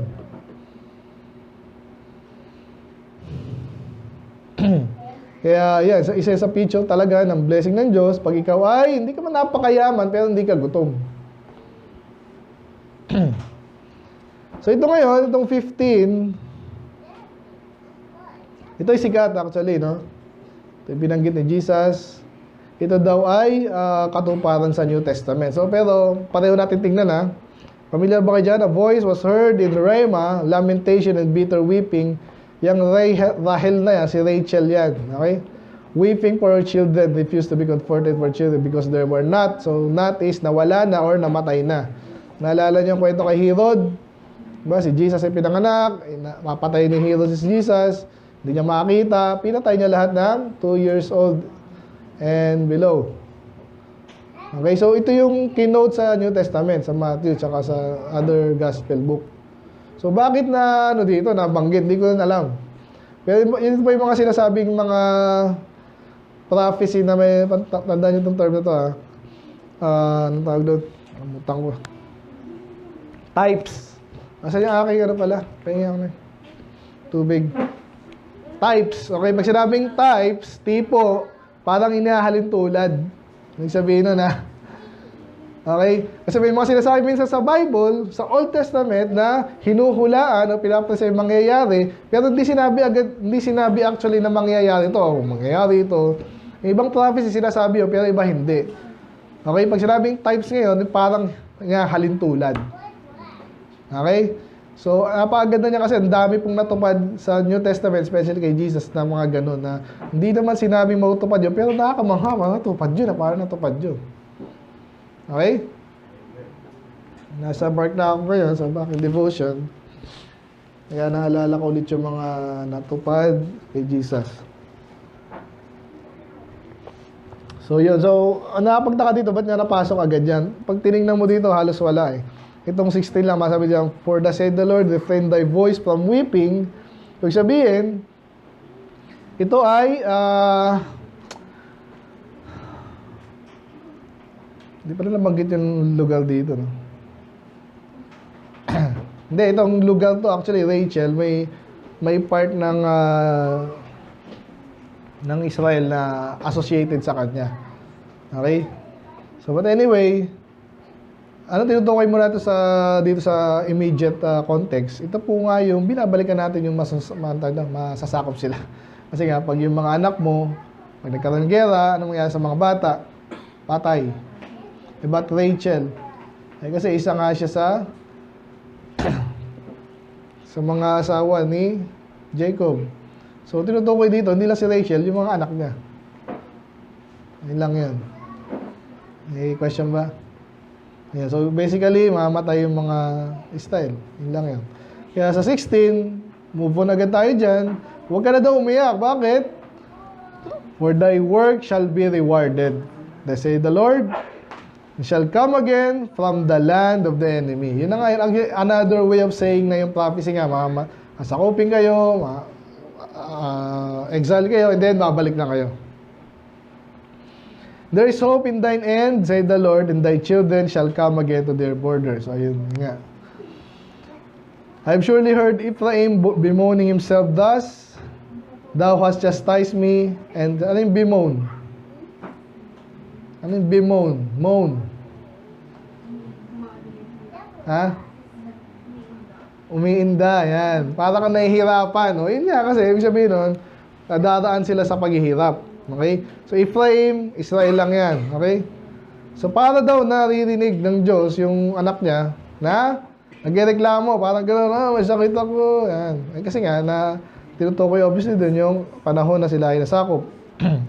Kaya yan, isa sa picture talaga ng blessing ng Diyos, pag ikaw ay hindi ka man napakayaman pero hindi ka gutom. So ito ngayon, itong 15, ito ay sikat actually, no? Ito yung binanggit ni Jesus. Ito daw ay katuparan sa New Testament. So pero pareho natin tingnan ha. Familiar ba kayo dyan? A voice was heard in Ramah, lamentation and bitter weeping. Yang Rahel na yan, si Rachel yan. Okay? Weeping for her children, refused to be comforted for children because there were not. So, not is nawala na or namatay na. Naalala niyo yung kwento kay Herod? Diba? Si Jesus ay pinanganak, mapatay ni Herod si Jesus, hindi niya makita, pinatay niya lahat ng 2 years old and below. Okay, so ito yung keynote sa New Testament, sa Matthew, tsaka sa other gospel book. So, bakit na dito, nabanggit? Hindi ko rin alam. Pero yun po yung mga sinasabing mga prophecy na may, tandaan nyo itong term na ito ha. Anong tawag doon? Amutang ko. Types. Asa yung aking ano pala? Pahinga ako na. Tubig. Types. Okay, pag sinabing types, tipo, parang inahalin tulad. Ibig sabihin nun ha. Okay? Kasi may mga sinasabi minsan sa Bible, sa Old Testament na hinuhulaan o pinapasa yung mangyayari, pero hindi sinabi actually na mangyayari ito. O mangyayari ito. Yung ibang prophecy sinasabi pero iba hindi. Okay? Pag sinabing types ngayon, parang nga halintulad. Okay? So, napakaganda niya kasi ang dami pong natupad sa New Testament, especially kay Jesus, na mga ganun na hindi naman sinabing matutupad yun, pero nakakamangha, natupad yun, parang natupad yun. Okay? Nasa Mark na ako ngayon sa Back in Devotion. Kaya naalala ko ulit yung mga natupad kay Jesus. So yun. So, nakapagtaka dito, ba't nga napasok agad yan? Pag tinignan mo dito, halos wala eh. Itong 16 lang, masabi diyan, for thus said the Lord, refrain thy voice from weeping. Ibig sabihin, ito ay, hindi pa rin nabanggit yung lugar dito, no? Hindi, itong lugar to, actually, Rachel, may part ng Israel na associated sa kanya. Okay? So, but anyway, ano tinutukoy mo natin dito sa immediate context? Ito po nga yung binabalikan natin yung masasakop sila. Kasi nga, pag yung mga anak mo, pag nagkaroon ng gera, anong mangyayari sa mga bata? Patay. Diba, Rachel? Ay, kasi isa nga siya sa mga asawa ni Jacob. So, tinutukoy dito, hindi lang si Rachel, yung mga anak niya. Ayun lang yan. May question ba? Yeah, so, basically, mamatay yung mga style. Yun lang yan. Kaya sa 16, move on agad tayo dyan. Huwag ka na daw umiyak. Bakit? For thy work shall be rewarded. Thus say the Lord, shall come again from the land of the enemy. Yun na nga, another way of saying na yung prophecy nga, masakupin kayo, exile kayo, and then babalik na kayo. There is hope in thine end, said the Lord, and thy children shall come again to their borders. So, ayun nga. I have surely heard Ephraim bemoaning himself thus, thou hast chastised me, and ano yung bemoan? Ano yung bemoan? Moan. Ha? Umiinda, yan. Para kang nahihirapan. O, yun nga kasi, ibig sabihin nun, dadaan sila sa paghihirap. Okay? So, Ephraim, Israel lang yan. Okay? So, para daw naririnig ng Diyos yung anak niya na nagreklamo, parang gano'n, may sakit ako. Yan. Eh, kasi nga, tinutukoy obviously dun yung panahon na sila ay nasakop.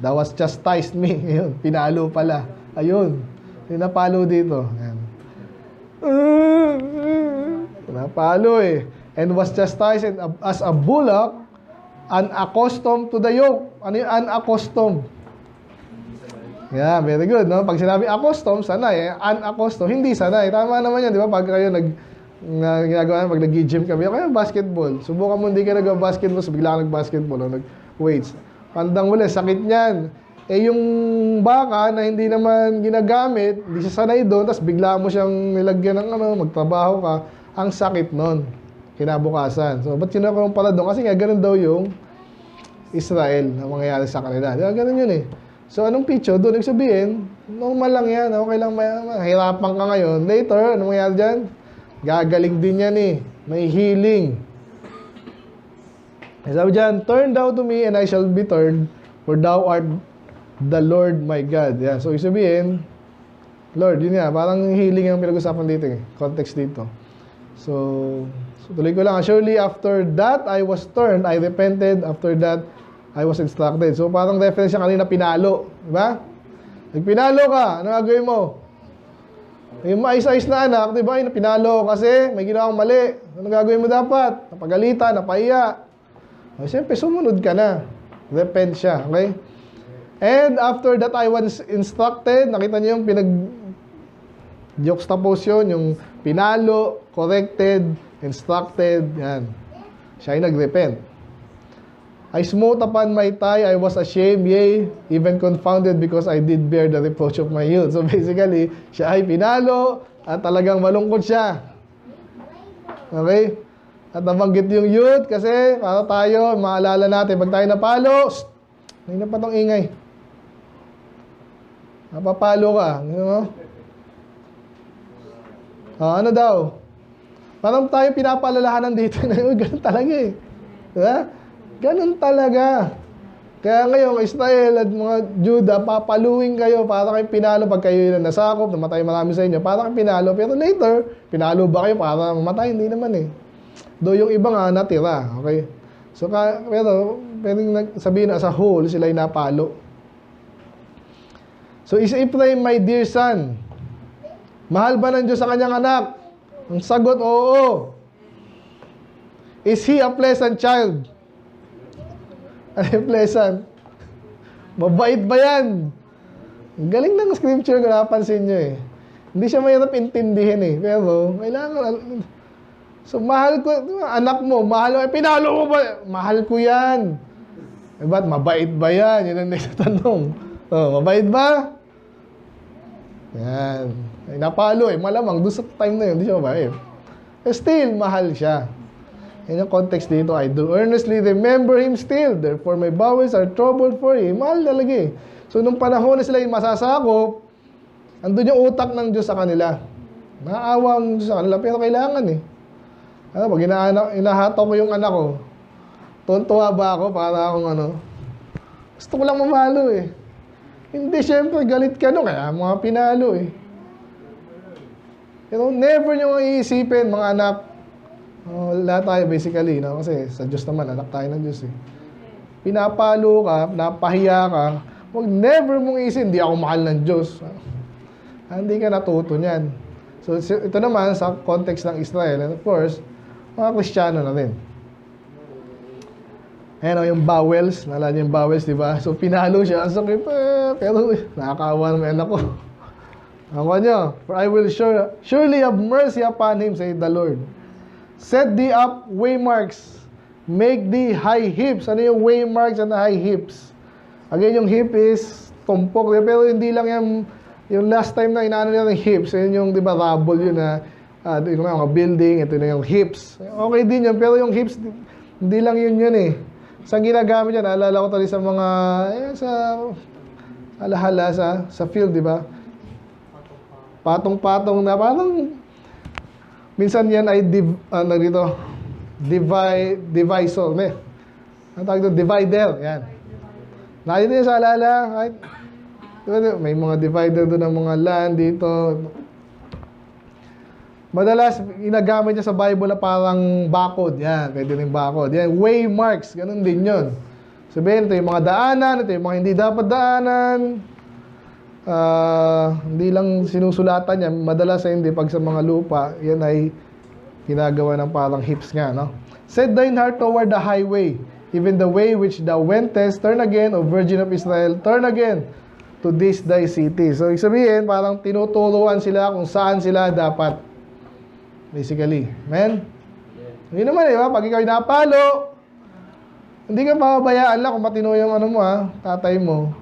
That was chastised me. Ayun, pinalo pala. Ayun, pinapalo dito. Ayan. Pinapalo eh. And was chastised as a bullock, unaccustomed to the yoke. Ano yung unaccustomed? Yeah, very good, no? Pag sinabi accustomed, sanay. Unaccustomed, hindi sanay. Tama naman yan, di ba? Pag kayo ginagawa, pag nag-gym kami, kaya basketball. Subukan mo hindi ka nag-basketball, so bigla ka nag-basketball o nag-weights. Pandang uli, sakit niyan. Eh yung baka na hindi naman ginagamit, hindi siya sanay doon, tapos bigla mo siyang nilagyan ng magtrabaho ka, ang sakit nun, kinabukasan. So, ba't kinakaroon pala doon? Kasi nga, ganun daw yung Israel na mangyayari sa kanila. Di ba? Ganun yun eh. So, anong picture? Doon, sabihin, normal lang yan. Okay lang, mahirapan ka ngayon. Later, anong mangyayari dyan? Gagaling din yan eh. May healing. Sabi dyan, turn thou to me and I shall be turned, for thou art the Lord my God. Yan. So, sabihin, Lord, yun nga, parang healing ang pinag-usapan dito eh. Context dito. So tuloy ko lang. Surely after that, I was turned, I repented. After that, I was instructed. So, parang reference siya kanina, pinalo. Diba? Nagpinalo ka, ano gagawin mo? Yung mais-ais na anak, diba? Yung pinalo kasi may ginawang mali. Ano gagawin mo dapat? Napagalitan, napahiya. O, siyempre, sumunod ka na. Repent siya, okay? And after that, I was instructed. Nakita niyo yung juxtapose yun, yung pinalo, corrected, instructed, yan. Siya ay nag-repent. I smote upon my thigh, I was ashamed, yea, even confounded because I did bear the reproach of my youth. So basically, siya ay pinalo at talagang malungkot siya. Okay? At nabanggit yung youth kasi para tayo, maalala natin, pag tayo napalo, hindi na pa itong ingay. Napapalo ka. You know? Ano daw? Parang tayo pinapalalahanan dito na ganun talaga eh. Diba? Ganun talaga. Kaya ngayon, Israel at mga Juda, papaluin kayo para kayo pinalo pag kayo nasakop, namatay marami sa inyo, para kayo pinalo. Pero later, pinalo ba kayo para mamatay? Hindi naman eh. Do yung iba nga natira. Okay? So, pero pwedeng sabihin as a whole, sila ay napalo. So, is Ephraim my dear son? Mahal ba ng Diyos sa kanyang anak? Ang sagot, oo. Is he a pleasant child? Ano yung pleasant? Mabait ba yan? Galing ng scripture kung napansin nyo eh. Hindi siya mahirap intindihin eh. Pero, kailangan... So, mahal ko, anak mo, mahal mo, pinalo mo ba? Mahal ko yan. Eh, ba't mabait ba yan? Yun ang next tanong. Oh, mabait ba? Yan. Ay, napalo eh. Malamang, doon sa time na yun, hindi siya mabait. Eh, still, mahal siya. Yan yung context dito. I do earnestly remember him still. Therefore, my bowels are troubled for him. Mahal talaga eh. So, nung panahon na sila yung masasakop, andun yung utak ng Diyos sa kanila. Naawa ang Diyos sa kanila, pero kailangan eh. Ano, pag inahataw ko yung anak ko, tuntua ba ako para akong gusto ko lang mamalo eh. Hindi, syempre, galit ka no, kaya mga pinalo eh. Pero never nyo iisipin, mga anak, lahat tayo basically, no? Kasi sa Diyos naman, anak tayo ng Diyos eh. Pinapalo ka, napahiya ka, never mong iisipin, hindi ako mahal ng Diyos. Hindi ka natuto niyan. So, ito naman sa context ng Israel, and of course, mga Kristiyano na rin. Ayan yung bowels, naalala niyo yung bowels, di ba? So, pinalo siya, ang sakit, pero nakakaawa naman ako. Ako nyo, for I will surely have mercy upon him, say the Lord. Set thee up waymarks, make thee high hips. Ano yung waymarks and high hips? Again, yung hip is tumpok, pero hindi lang yung last time na inaano nila ng hips, yun yung, di ba, rubble yun na, yung mga building, ito na yung hips. Okay din yun, pero yung hips, hindi lang yun eh. Saan ginagamit yan? Naalala ko tali sa mga, sa alahala, sa field, di ba? Patong-patong na, parang, minsan yan ay, divisor, ang tawag doon, divider, yan. Nakita niyo sa alala, right? May mga divider doon ng mga land dito. Madalas, ginagamit niya sa Bible na parang bakod. Yan, pwede rin bakod. Yan, waymarks. Ganun din yun. Sabihin, ito yung mga daanan, ito yung mga hindi dapat daanan. Hindi lang sinusulatan niya. Madalas ay hindi. Pag sa mga lupa, yan ay ginagawa ng parang hips nga, no? Set thine heart toward the highway, even the way which thou wentest, turn again, O Virgin of Israel, turn again to this thy city. So, ibig sabihin, parang tinuturuan sila kung saan sila dapat. Basically. Amen? Yun naman, di ba? Pag ikaw napalo, hindi ka pababayaan lang kung matino yung ano mo, tatay mo.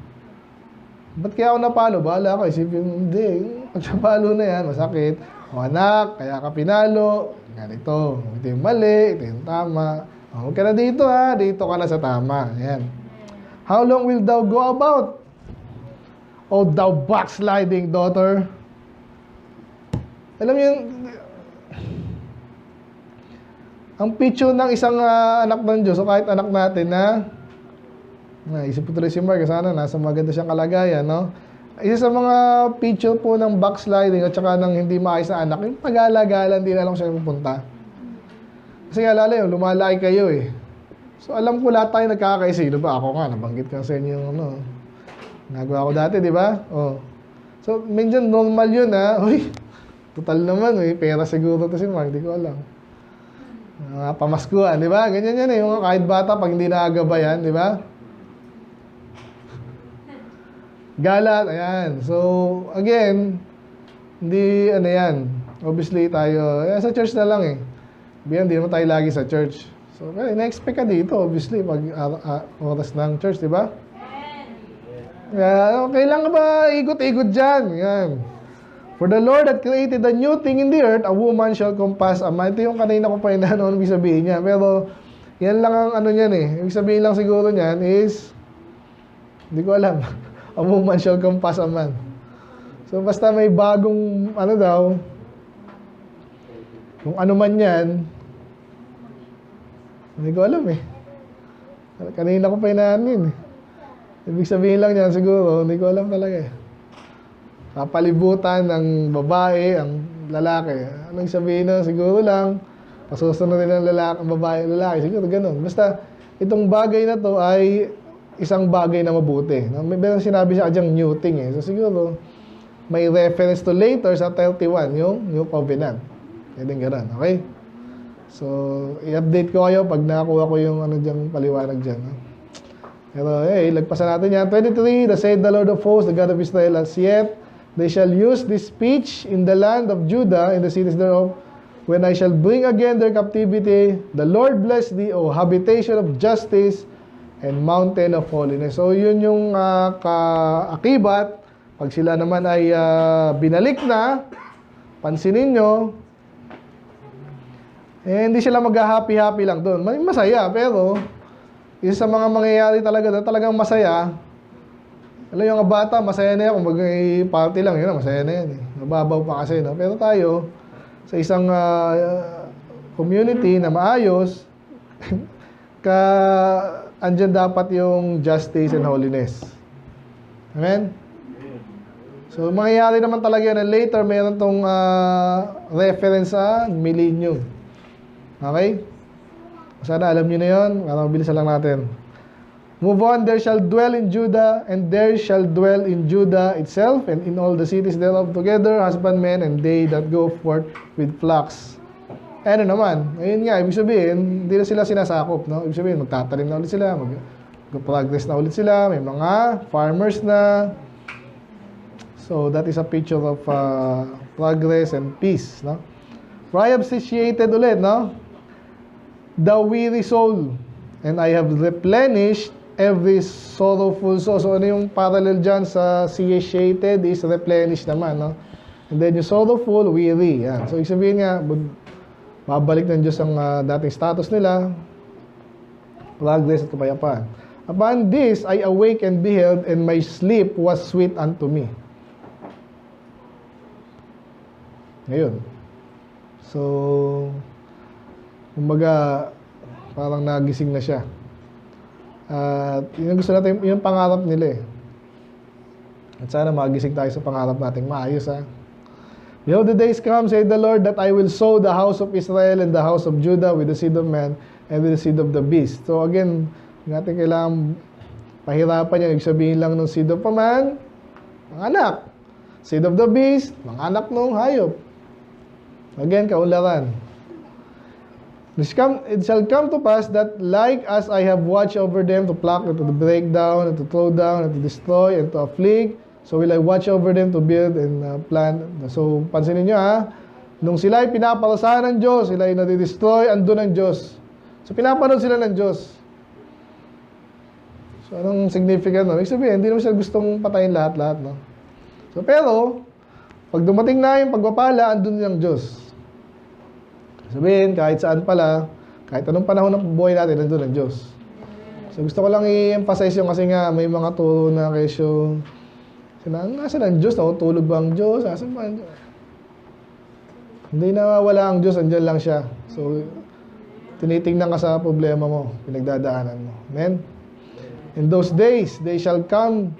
Ba't kaya ako napalo? Bahala ako. Isipin, hindi. Pag napalo na yan, masakit. O anak, kaya ka pinalo. Ganito. Ito yung mali, ito yung tama. Huwag ka na dito dito ka na sa tama. Yan. How long will thou go about? O thou backsliding daughter? Alam mo yung ang picture ng isang anak ng Diyos o kahit anak natin na isip ko tuloy si Mark, sana nasa maganda siyang kalagayan, no? Isa sa mga picture po ng backsliding at saka ng hindi maayos na anak, yung pag-alagalan, hindi na lang siya pupunta. Kasi alala yun, lumalaki kayo eh. So alam ko lahat tayo nagkakaisilo ba? Ako nga, nabanggit ko sa inyo yung nagawa ko dati, di ba? Oh. So, medyo normal yun Uy, total naman, pera siguro to si Mark, di ko alam. Pamaskuhan, di ba? Ganyan yan yung kahit bata pag hindi nakagabayan, di ba? Galat, ayan. So, again, hindi, yan. Obviously, tayo, sa church na lang hindi naman tayo lagi sa church. So, na-expect ka dito, obviously, pag oras ng church, di ba? Kailangan ba ikot-ikot dyan? Yan. For the Lord that created a new thing in the earth, a woman shall compass a man. Ito yung kanina ko pa ibig sabihin niya. Pero, yan lang ang niyan Ibig sabihin lang siguro niyan is, hindi ko alam. A woman shall compass a man. So, basta may bagong, daw, kung ano man yan, hindi ko alam Kanina ko pa Ibig sabihin lang niyan siguro, hindi ko alam talaga Kapalibutan ng babae, ang lalaki. Anong sabihin na siguro lang, pasusunod din ng lalaki, ang babae, lalaki. Siguro ganun. Basta, itong bagay na to ay isang bagay na mabuti. Meron sinabi siya dyang new thing So siguro, may reference to later sa 31, yung New Covenant. Pwedeng ganun, okay? So, i-update ko kayo pag nakakuha ko yung dyang paliwanag dyan. Pero, lagpasan natin yan. 23, the said the Lord of hosts, the God of Israel, as yet, they shall use this speech in the land of Judah, in the cities thereof, when I shall bring again their captivity. The Lord bless thee, O habitation of justice, and mountain of holiness. So, yun yung kaakibat. Pag sila naman ay binalik na, pansinin nyo, hindi sila mag-happy-happy lang doon. Masaya, pero isa sa mga mangyayari talagang masaya. Alam yung mga bata, masaya na yan. Kung mag-party lang, yun masaya na yan Mababaw pa kasi, no? Pero tayo, sa isang community na maayos, andyan dapat yung justice and holiness. Amen? So, mangyayari naman talaga yan. And later, mayroon tong reference sa millennium. Okay? Sana alam nyo na yun. Para mabilisan lang natin. Move on, there shall dwell in Judah, and there shall dwell in Judah itself, and in all the cities thereof together, husbandmen, and they that go forth with flocks. Ano naman, ayun nga, ibig sabihin, hindi na sila sinasakop, no? Ibig sabihin, magtatanim na ulit sila, mag-progress na ulit sila, may mga farmers na. So, that is a picture of progress and peace, no? I have satiated ulit, no? The weary soul, and I have replenished every sorrowful soul. So, ano yung parallel dyan sa satiated is replenish naman, no? And then yung sorrowful, weary. Yan. So, ibig sabihin nga, babalik ng Diyos ang dating status nila, progress at kapayapaan. Upon this, I awake and beheld, and my sleep was sweet unto me. Ngayon. So, kumbaga, parang nagising na siya. At yun gusto natin, yung pangarap nila At sana magising tayo sa pangarap natin. Maayos Behold, the days come, saith the Lord, that I will sow the house of Israel and the house of Judah with the seed of man and with the seed of the beast. So again, natin kailangan pahirapan yan. Ibig sabihin lang ng seed of a man, mga anak. Seed of the beast, mga anak ng hayop. Again, kaunlaran. It shall come to pass that like as I have watched over them to pluck and to break down and to throw down and to destroy and to afflict, so will I watch over them to build and plant. So, pansinin nyo nung sila ay pinaparusahan ng Diyos, sila ay nadidestroy, andun ang Diyos. So, pinapanood sila ng Diyos. So, anong significant, no? Ibig sabihin, hindi naman sila gustong patayin lahat-lahat, no? So, pero, pag dumating na yung pagpapala, andun yung Diyos. Sabihin, kahit saan pala, kahit anong panahon ng buhay natin, nandun ang Diyos. So, gusto ko lang i-emphasize yung kasi nga, may mga turo na kesyo, nasaan ang Diyos? Tulog ba ang Diyos? Nasaan ba ang Diyos? Hindi na wala ang Diyos, andyan lang siya. So, tinitingnan ka sa problema mo, pinagdadaanan mo. Amen? In those days, they shall come,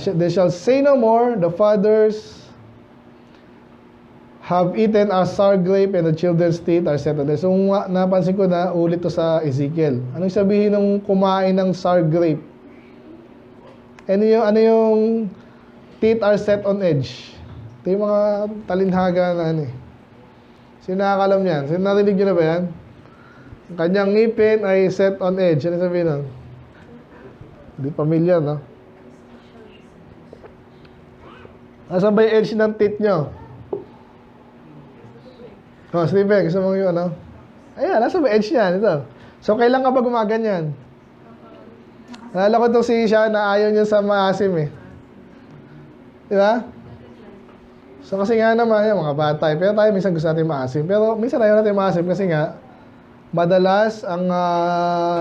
they shall say no more, the fathers have eaten a sour grape and the children's teeth are set on them. So, napansin ko na ulit to sa Ezekiel. Anong sabihin ng kumain ng sour grape? Ano yung teeth are set on edge? Ito yung mga talinhaga na Sino nakakalam yan? Sino narinig nyo na ba yan? Ang kanyang ngipin ay set on edge. Ano sabihin nun? Hindi pamilyar, no? Nasaan ba yung edge ng teeth nyo? Oh, Stephen, gusto mong yung Ayan, nasa ba edge niyan? Ito. So, kailan ka ba gumaganyan? Nalala ko itong si Isha na ayaw niya sa maasim Di ba? So, kasi nga naman, yung mga bata. Pero tayo minsan gusto natin maasim. Pero minsan ayaw natin maasim kasi nga, madalas ang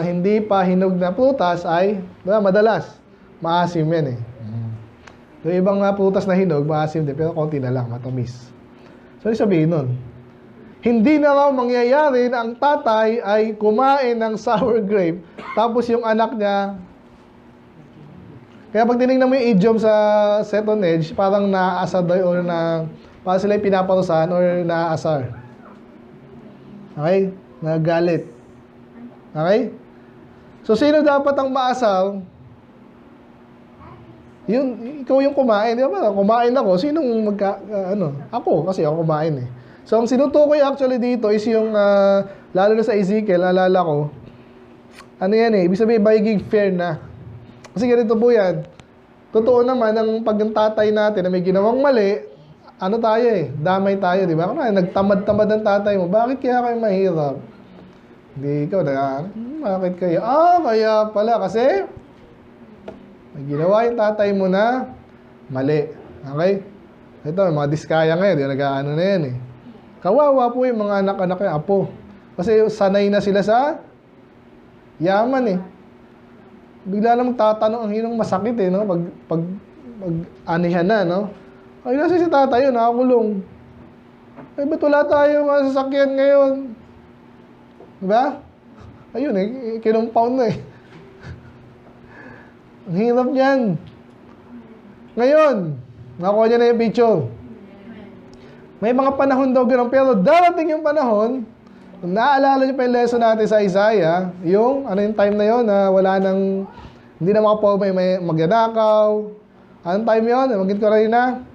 hindi pa hinog na prutas ay, diba, madalas, maasim yan Yung ibang prutas na hinog, maasim din. Pero konti na lang, matamis. So, sabihin nun, hindi na raw mangyayari na ang tatay ay kumain ng sour grape, tapos yung anak niya, kaya pag tinignan mo yung idiom sa set on edge, parang naaasar daw or parang sila yung pinaparusahan or naaasar. Okay? Nagalit. Okay? So, sino dapat ang maasar? Ikaw yung kumain. Di ba? Kumain ako. Sinong Ako, kasi ako kumain So, ang sinutukoy actually dito is yung, lalo na sa Ezekiel, naalala ko, ibig sabihin, magiging fair na. Kasi ganito po yan. Totoo naman, pag ang tatay natin na may ginawang mali, tayo damay tayo, di ba? Nagtamad-tamad ng tatay mo, bakit kaya kayo mahirap? Hindi ikaw, bakit kayo? Kaya pala, kasi, may ginawa yung tatay mo na mali. Okay? Ito, mga diskaya ngayon, nag-aano na yan Kawawa po yung mga anak-anak yung apo. Kasi sanay na sila sa yaman Bigla na magtatanong ang hinong masakit no? Pag anihan na, no? Ay, nasa si tatay yun, nakakulong. Ay, ba't wala tayo mga sasakyan ngayon? Diba? Ayun kinumpawn na Ang hirap niyan. Ngayon, nakuha niya na yung picture. May mga panahon daw gano'n, pero darating yung panahon, naaalala niyo pa yung lesson natin sa Isaiah, yung time na yon na wala nang, hindi na may magnanakaw. Anong time yon? Magin ko rin na,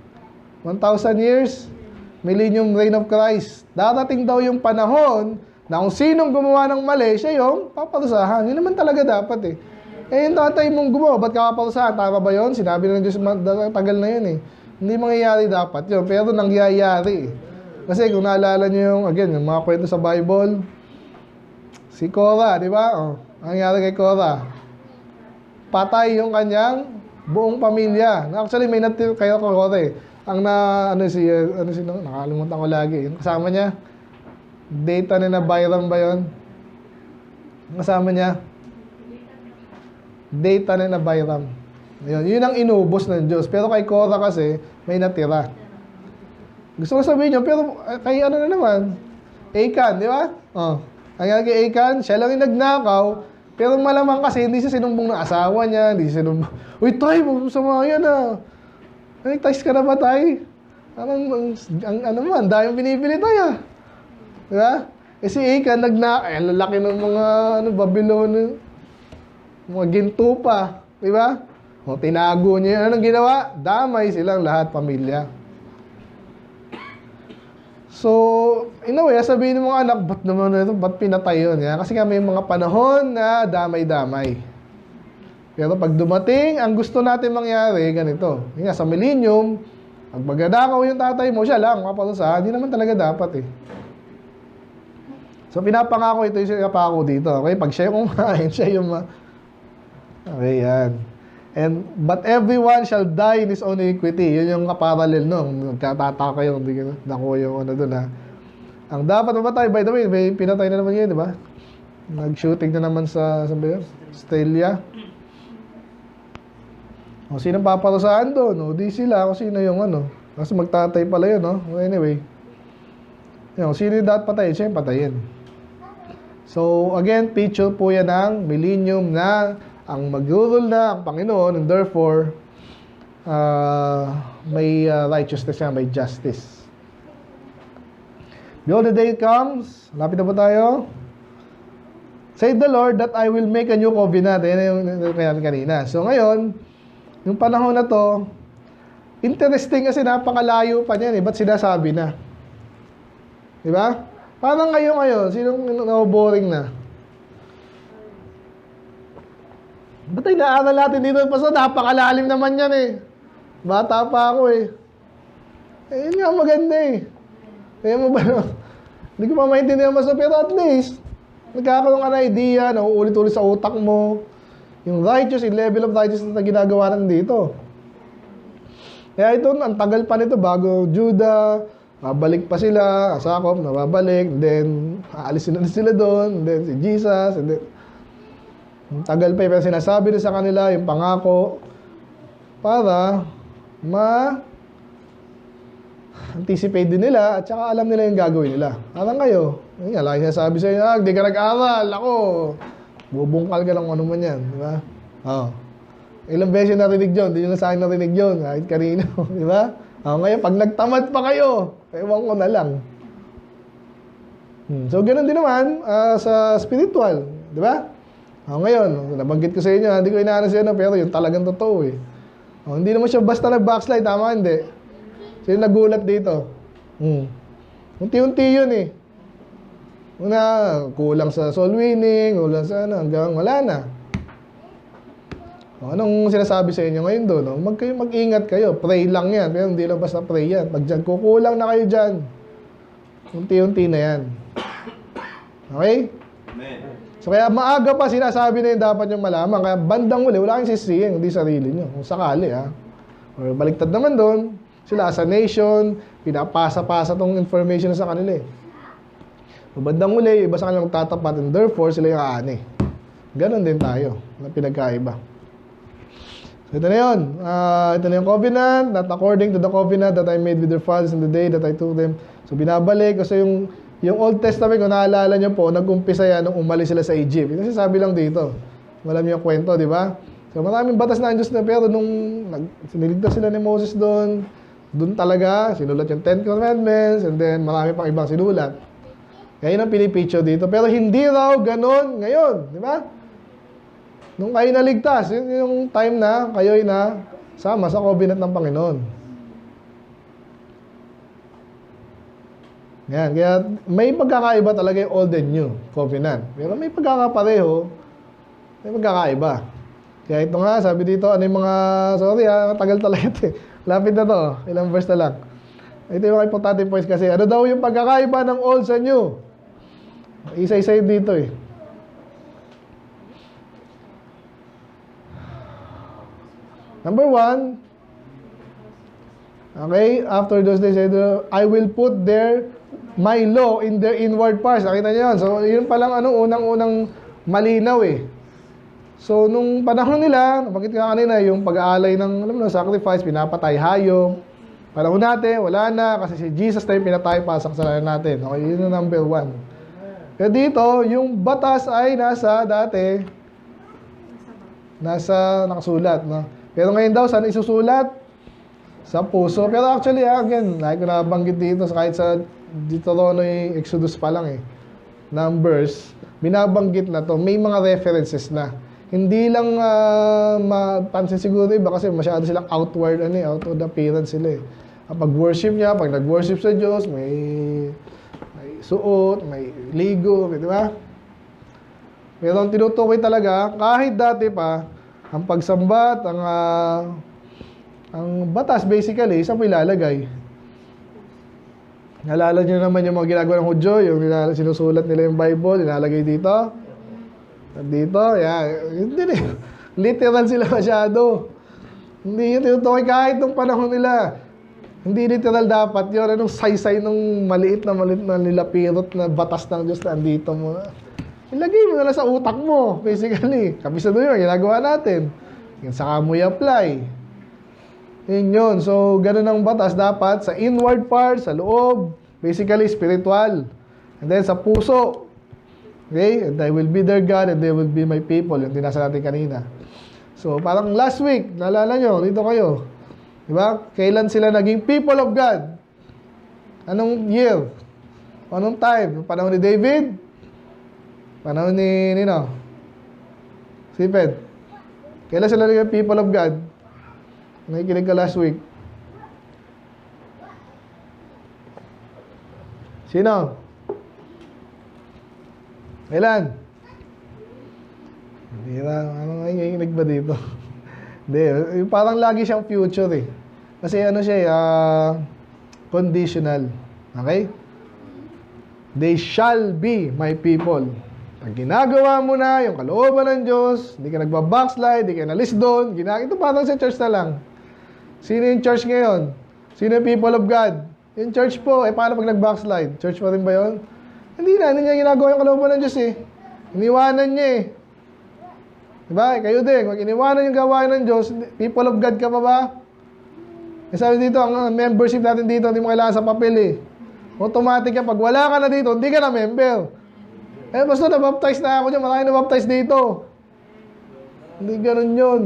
1,000 years, millennium reign of Christ. Darating daw yung panahon na kung sinong gumawa ng mali, siya yung paparusahan. Yun naman talaga dapat yung tatay mong gumawa, ba't ka paparusahan? Tama ba yun? Sinabi na ng Diyos, tagal na yun Hindi mangyayari dapat yun, pero nangyayari Kasi kung naalala nyo yung mga kwento sa Bible, si Korah, di ba? Ang nangyari kay Korah, patay yung kanyang buong pamilya. Actually, may natin kayo Korah nakalimutan ko lagi. Yung kasama niya, Dathan na Abiram ba yun? Yung kasama niya, Dathan na Abiram. Yun ang inubos ng Diyos. Pero kay Korah kasi, may natira. Gusto ko sabihin nyo, pero kay na naman, Achan, di ba? Ang kay Achan, siya lang yung nagnakaw, pero malamang kasi hindi siya sinumbong ng asawa niya, hindi siya sinumbong, uy, tay, masama yan Nag-ties ka na ba, tay? Ano mo, ang daming binibili tayo. Diba? Eh si Achan, lalaki ng mga, Babylon, mga ginto pa. Diba? O, tinago niya. Anong ginawa? Damay silang lahat, pamilya. So, in a way, sabihin ng mga anak, ba't naman ito? Ba't pinatay yun? Kasi nga may mga panahon na damay-damay. Pero pag dumating, ang gusto natin mangyari, ganito. Yung nga, sa millennium, pag magadakaw yung tatay mo, siya lang, mapalusa. Hindi naman talaga dapat eh. So, pinapangako ito yung sinapako dito. Okay? Pag siya yung kumain, siya yung Okay, yan. But everyone shall die in his own iniquity. Yun yung kaparallel nung nagkatata kayo, hindi ka nakuha yung doon ha. Ang dapat mamatay, by the way, may pinatay na naman yun, di ba? Nag-shooting na naman sa, saan ba yun? Stelia. O, sino paparusahan doon? O, di sila, kung sino yung Kasi magtatay pala yun, no? Anyway. Yung, sino yung dapat patayin? Siya yung patayin. So, again, picture po yan ng millennium na ang mag-rule na ang Panginoon, and therefore, may righteousness na, may justice. Behold, the day comes, lapit na po tayo. Say the Lord that I will make a new covenant. Yan yung kanina. So ngayon, yung panahon na to, interesting kasi napakalayo pa niyan eh. Ba't sinasabi na? Diba? Parang kayo ngayon, sinong boring na? Ba't ay naaral natin dito? Basta napakalalim naman yan eh. Bata pa ako eh. Eh, yun nga maganda eh. Kaya mo ba, hindi ko pa maintindihan mas pero at least, nagkakaroon ka na idea, nauulit-ulit sa utak mo, yung righteous, yung level of righteousness na ginagawa natin dito. Kaya ito, ang tagal pa nito bago Judah, babalik pa sila, Asakop, nababalik, then aalisin na sila doon, then si Jesus, and then ang tagal pa yung sinasabi na sa kanila, yung pangako, para anticipate din nila at saka alam nila yung gagawin nila. Alam kayo, yun nga, lagi sinasabi sa inyo, hindi ka nag-aral, ako, bubungkal ka lang ano man yan, di ba? Ilang beses narinig yun, hindi nyo na sa akin narinig yun, kahit kanino, di ba? Ngayon, pag nagtamad pa kayo, ewan ko na lang. So, ganoon din naman sa spiritual, di ba? Ngayon, nabanggit ko sa inyo, hindi ko inaano sa inyo, pero yung talagang totoo eh. Hindi naman siya basta nag-backslide, tama hindi? Sino nagulat dito? Unti-unti yun eh. Una, kulang sa soul winning, kulang sa hanggang wala na. Anong sinasabi sa inyo ngayon doon? Mag-ingat kayo, pray lang yan, pero hindi lang basta pray yan. Pag dyan, kukulang na kayo dyan. Unti-unti na yan. Okay? Amen. So kaya maaga pa sinasabi na yung dapat yung malaman. Kaya bandang uli, wala kang sisihin, hindi sarili nyo. Kung sakali Or baliktad naman doon, sila as a nation, pinapasa-pasa tong information sa kanila eh. So bandang uli, iba sa kanila magtatapat and therefore sila yung aani. Ganon din tayo, na pinagkaiba. So ito na yun. Ito na yung covenant, not according to the covenant that I made with their fathers in the day that I took them. So binabalik, kasi yung Old Testament, kung naalala nyo po, nag-umpisa yan nung umalis sila sa Egypt. Kasi sabi lang dito, wala yung kwento, di ba? So maraming batas na ang Diyos na, pero nung siniligtas sila ni Moses doon talaga, sinulat yung 10 Commandments, and then marami pang ibang sinulat. Kaya yun ang pinipicture dito. Pero hindi raw ganun ngayon, di ba? Nung kayo naligtas, yun yung time na kayo'y na sama sa covenant ng Panginoon. Yan, kaya may pagkakaiba talaga yung old and new covenant. Pero may pagkakapareho, may pagkakaiba. Kaya ito nga, sabi dito, ano yung mga, tagal talaga ito eh. Lapit na to, ilang verse na lang. Ito yung mga importante points kasi, ano daw yung pagkakaiba ng old sa new? Isa-isa yun dito eh. Number 1, okay, after those days, I will put my law in their inward parts. Nakita niyo yun? So, yun palang unang-unang malinaw eh. So, nung panahon nila, bakit nga kanina, yung pag-aalay ng sacrifice, pinapatay hayop. Panahon natin, wala na, kasi si Jesus na yung pinatay para sa kasalanan natin. Okay, yun yung number 1. Kaya dito, yung batas ay nakasulat, no? Pero ngayon daw, saan isusulat? Sa puso. Pero actually, again, like ko nabanggit dito, kahit sa Deuteronomy, Exodus pa lang Numbers, binabanggit na to. May mga references na. Hindi lang mapansin siguro iba kasi masyado silang outward, outward appearance sila Kapag worship niya, pag nag-worship sa Diyos, may suot, may ligo, di ba? Pero ang tinutukoy talaga, kahit dati pa, ang pagsambat, ang batas basically, saan mo ilalagay? Nalala nyo naman yung mga ginagawa ng Hudyo, yung sinusulat nila yung Bible, ilalagay dito. Dito, hindi literal sila masyado. Hindi yun tinutukoy kahit nung panahon nila. Hindi literal dapat yun. Anong saysay nung maliit na nilapirot na batas ng Diyos na andito mo. Ilagay mo na lang sa utak mo, basically. Kabisado yun, ginagawa natin. Yung saka mo i-apply. Yun. So, ganun ang batas dapat sa inward part, sa loob, basically spiritual. And then sa puso. Okay? And I will be their God and they will be my people. Yung tinasa natin kanina. So, parang last week, naalala nyo, dito kayo. Diba? Kailan sila naging people of God? Anong year? Anong time? Yung panahon ni David? Panahon ni Nino? Stephen? Kailan sila naging people of God? Nakikinig ka last week. Sino? Kailan? Hindi na, nakikinig ba dito? Hindi, parang lagi siyang future Kasi conditional. Okay? They shall be my people. Pag ginagawa mo na yung kalooban ng Diyos, hindi ka nagbabackslide, hindi ka nalis doon, ito parang sa church na lang. Sino yung church ngayon? Sino yung people of God? Yung church po, paano pag nag-backslide? Church pa rin ba yun? Hindi niya ginagawa yung kalooban ng Diyos Iniwanan niya Diba? Kayo din, pag iniwanan yung gawain ng Diyos, people of God ka pa ba? Sabi dito, ang membership natin dito, hindi mo kailangan sa papel Automatic yan. Pag wala ka na dito, hindi ka na member. Basta na-baptize na ako dyan, marami na-baptize dito. Hindi ganun yun.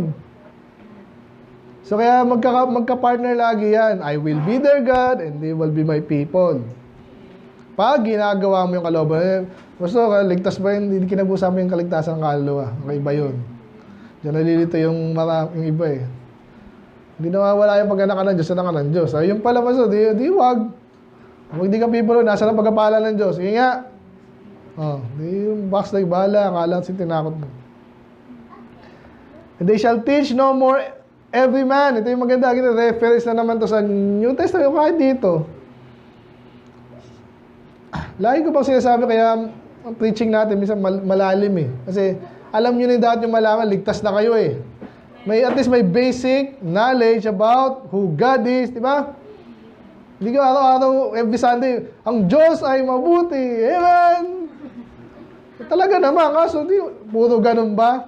So kaya magka-partner lagi yan. I will be their God and they will be my people. Pag ginagawa mo yung kalooban, basta ligtas ba yun? Hindi kinag-usapan yung kaligtasan ng kaluluwa. Okay ba yun? Diyan nalilito yung iba Hindi nawawala yung pag-anak ng Diyos, anak ng Diyos. Ay, yung pala basta, di wag. Pag di ka people, nasa ng pagkapala ng Diyos. Sige nga. Di yung box na ibala, akala si tinakot mo. And they shall teach no more every man. Ito yung maganda. Reference na naman to sa New Testament. Kahit dito. Lagi ko pang sinasabi, kaya ang preaching natin minsan malalim Kasi alam nyo na yung dapat yung malaman, ligtas na kayo At least may basic knowledge about who God is, di ba? Hindi ka araw-araw, every Sunday, ang Diyos ay mabuti. Amen! Talaga naman, kaso puro ganun ba?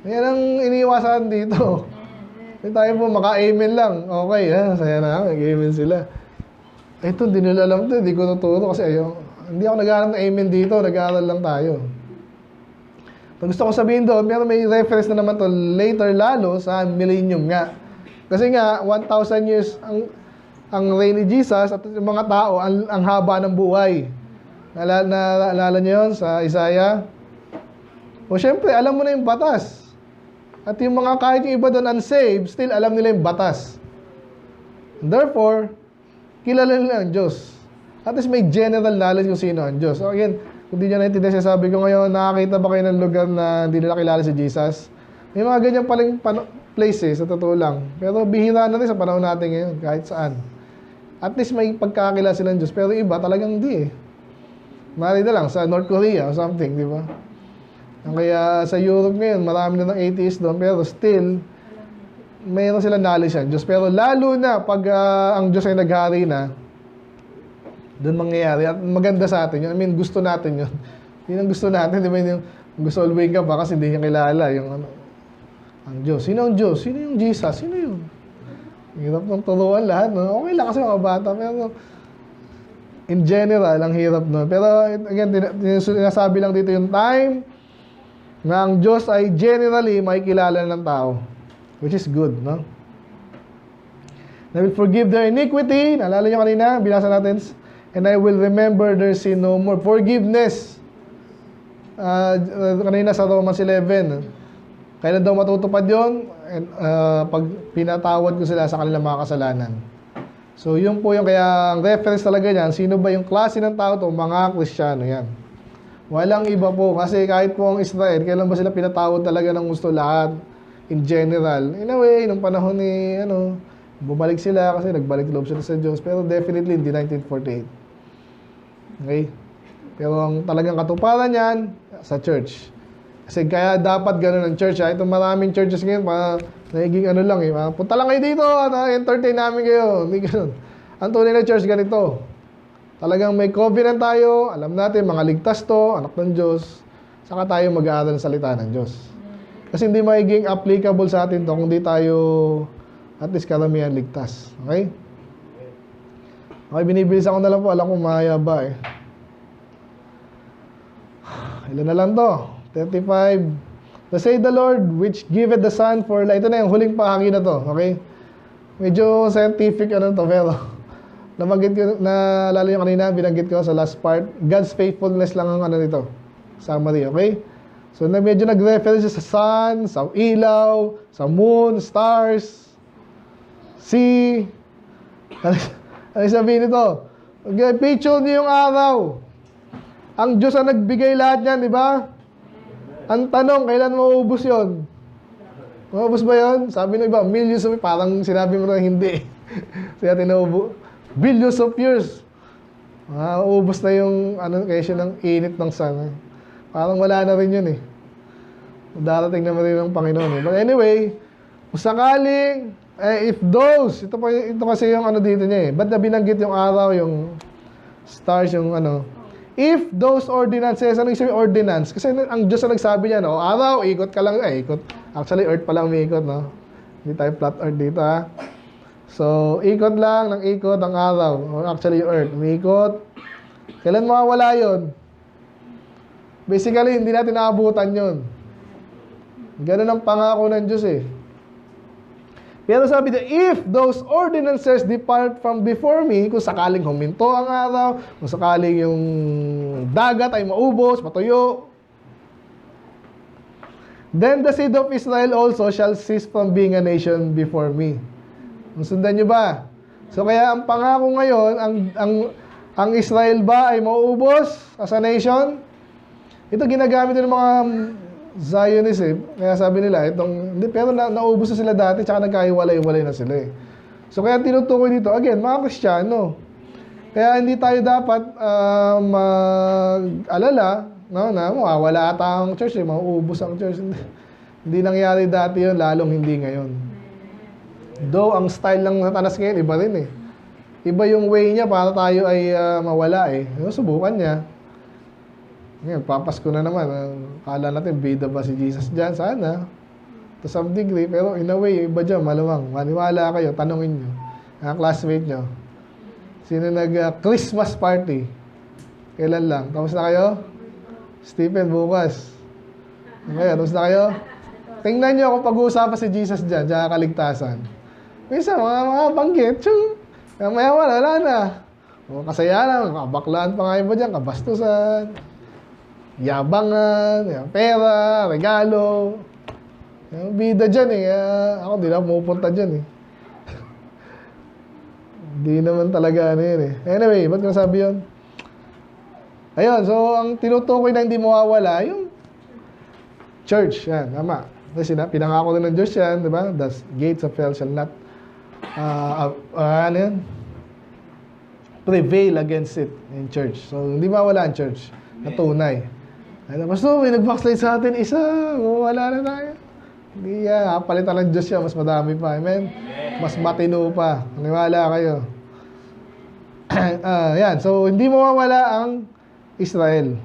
Yan ang iniiwasan dito. Hindi tayo po maka-amen lang. Okay, saya na, mag-amen sila. Ito, hindi nila alam ito. Hindi ko naturo kasi hindi ako nag-aaral ng amen dito. Nag-aaral lang tayo. Pag gusto ko sabihin doon, may reference na naman to later lalo sa millennium nga. Kasi nga, 1,000 years ang reign ni Jesus at yung mga tao, ang haba ng buhay. Naalala niyo yun sa Isaiah? O syempre, alam mo na yung batas. At yung mga kahit yung iba doon unsaved, still alam nila yung batas. Therefore, kilala nila ang Diyos. At least may general knowledge kung sino ang Diyos. So again, kung di nyo naintindihan, sabi ko ngayon, nakakita ba kayo ng lugar na hindi nila kilala si Jesus? May mga ganyan palang places, sa totoo lang. Pero bihira na rin sa panahon natin ngayon, kahit saan. At least may pagkakilala sila ng Diyos. Pero iba talagang hindi Mari na lang sa North Korea or something, di ba? Kaya sa Europe ngayon, marami na ng atheist doon, pero still, mayroon sila knowledge ng Diyos. Pero lalo na pag ang Diyos ay naghari na, doon mangyayari. At maganda sa atin yun. I mean, gusto natin yun. Yun ang gusto natin. Di ba yung gusto always ka pa kasi hindi niya kilala yung ang Diyos. Sino ang Diyos? Sino yung Jesus? Sino yun? Hirap ng turuan lahat. No? Okay lang kasi mga bata. Pero in general, ang hirap nun. Pero again, sinasabi lang dito yung time na ang Diyos ay generally makikilala ng tao. Which is good, no? And I will forgive their iniquity. Naalala nyo kanina, binasa natin. And I will remember their sin no more. Forgiveness. Kanina sa Romans 11. Kailan daw matutupad yun? And, pag pinatawad ko sila sa kanilang mga kasalanan. So, yun po yung kaya ang reference talaga niyan. Sino ba yung klase ng tao to? Mga Kristiyano yan. Walang iba po. Kasi kahit po ang Israel, kailan ba sila pinatawad talaga ng gusto lahat? In general. In a way, nung panahon ni, bumalik sila kasi nagbalik loob sila sa Diyos. Pero definitely hindi 1948. Okay? Pero ang talagang katuparan yan, sa church. Kasi kaya dapat ganun ang church. Ito maraming churches ngayon, nagiging lang eh. Punta lang kayo dito, entertain namin kayo. Hindi ganun. Ang tunay na church ganito. Talagang may covenant tayo, alam natin, mga ligtas to, anak ng Diyos, saka tayo mag-aaral ng salita ng Diyos. Kasi hindi magiging applicable sa atin to kung di tayo at least karamihan ligtas. Okay? Okay, binibilis ako na lang po. Alam ko mahaba eh. Ilan na lang to? 35. To say the Lord, which giveth the sun for light. Ito na yung huling pahagi na to. Okay? Medyo scientific to, pero nabanggit ko, naalala yung kanina, binanggit ko sa last part. God's faithfulness lang ang nito. Summary, okay? So, medyo nag-reference sa sun, sa ilaw, sa moon, stars, sea. Ano sabihin nito? Okay, picture niyo yung araw. Ang Diyos ang nagbigay lahat yan, di ba? Ang tanong, kailan mauubos yun? Mauubos ba yun? Sabi ng iba, millions of years. Parang sinabi mo na hindi. Kaya tinaubo. Billions of years. Mauubos na yung kesyo ng init ng sun. Parang wala na rin yun eh. Darating naman rin ng Panginoon eh. But anyway, kung sakaling, if those, ito kasi yung dito niya eh. Ba't na binanggit yung araw, yung stars, yung if those ordinances, ano yung sabi ordinance? Kasi ang Diyos na nagsabi niya, araw, ikot ka lang, ikot. Actually, earth pa lang umiikot, Hindi tayo flat earth dito, So, ikot lang ng ikot ang araw. Or actually, yung earth, umiikot. Kailan mawawala yun? Basically, hindi natin naabutan yun. Ganun ang pangako ng Diyos eh. Pero sabi na, if those ordinances depart from before me, kung sakaling huminto ang araw, kung sakaling yung dagat ay maubos, matuyo, then the seed of Israel also shall cease from being a nation before me. Sundan nyo ba? So kaya ang pangako ngayon, ang Israel ba ay mauubos as a nation? Ito ginagamit ng mga Zionists eh. Kaya sabi nila, pero naubos na sila dati, tsaka nagkahiwalay-walay na sila eh. So kaya tinutukoy dito, again, mga Kristiyano. Kaya hindi tayo dapat mag-alala, na mawawala ata ang church eh, mauubos ang church. Hindi nangyari dati yun, lalong hindi ngayon. Though, ang style ng Satanas ngayon, iba rin eh. Iba yung way niya para tayo ay mawala eh. Subukan niya. Ngayon, papasko na naman. Kala natin, bida ba si Jesus dyan? Sana. To some degree. Pero in a way, iba dyan, malamang. Maniwala kayo, tanongin nyo. Classmate nyo. Sino nag-Christmas party? Kailan lang? Tapos na kayo? Stephen, bukas. Okay, tapos na kayo? Tingnan nyo kung pag-uusapan si Jesus dyan, dyan kaligtasan. Minsan, mga banggit, maya wala na. Kasayanan, kabaklaan pa nga iba dyan, kabastusan, yabangan, pera, regalo. Bida dyan eh. Ako, di na pumupunta dyan eh. Di naman talaga yun eh. Anyway, ba't ko nasabi yun? Ayun, so ang tinutukoy na hindi mawawala, yung church, yan, tama. Kasi pinangako na ng Diyos yan, di ba? The gates of hell shall not prevail against it in church. So, hindi mawala ang church na tunay. Pastor, may nag-backslide sa atin, isa, wala na tayo. Hindi yan, palitan ng Diyos yan, mas madami pa. Amen? Mas matino pa. Maniwala kayo. Yan, so hindi mawawala ang Israel.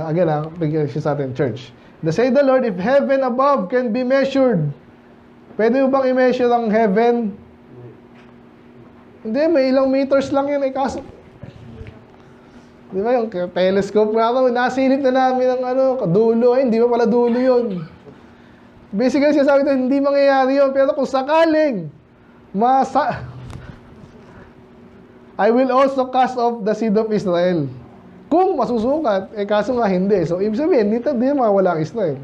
Again, bigyan sa atin, church. The say the Lord, if heaven above can be measured, pwede mo bang i-measure ang heaven? Hindi, may ilang meters lang yun. Kaso, di ba yung telescope nga ako, nasilip na namin ang dulo. Hindi ba pala dulo yun? Basically, siya sabi ito, hindi mangyayari yun. Pero kung sakaling I will also cast off the seed of Israel. Kung masusukat, kaso nga hindi. So, ibig sabihin, dito mawala ang Israel.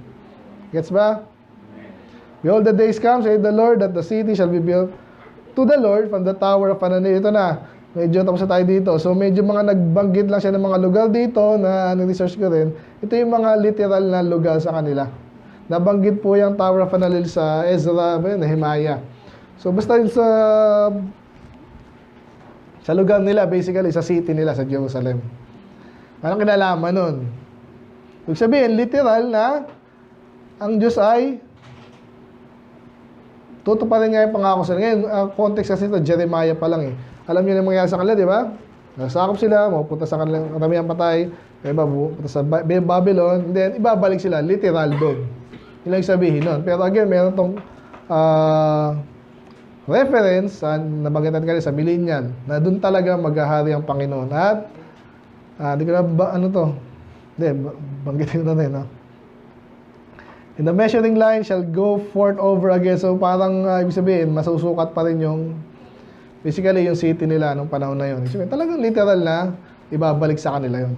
Gets ba? Behold, the days come, saith the Lord, that the city shall be built to the Lord from the tower of Hananel. Ito na, medyo tapos na tayo dito. So, medyo mga nagbanggit lang siya ng mga lugar dito na research ko rin. Ito yung mga literal na lugar sa kanila. Nabanggit po yung Tower of Hananel sa Ezra, Nehemiah. So, basta yun sa lugar nila, basically, sa city nila, sa Jerusalem. Anong kinalaman nun? Ibig sabihin, literal na ang Diyos ay tutuparin niya yung pangako sa ngayon. Ang context kasi ito, Jeremiah pa lang eh. Alam niyo na mangyayari sa kanila, di ba? Nasakop sila, mapupunta sa kanilang karamihan patay, pupunta sa Babylon, then ibabalik sila, literal doon. Yun lang sabihin nun. Pero again, meron tong reference nabanggitan kanina sa millennial na doon talaga maghahari ang Panginoon. At di ko na banggitin na rin, no? In the measuring line shall go forth over again. So parang ibig sabihin, masusukat pa rin yung basically yung city nila nung panahon na yun. Talagang literal na ibabalik sa kanila yun.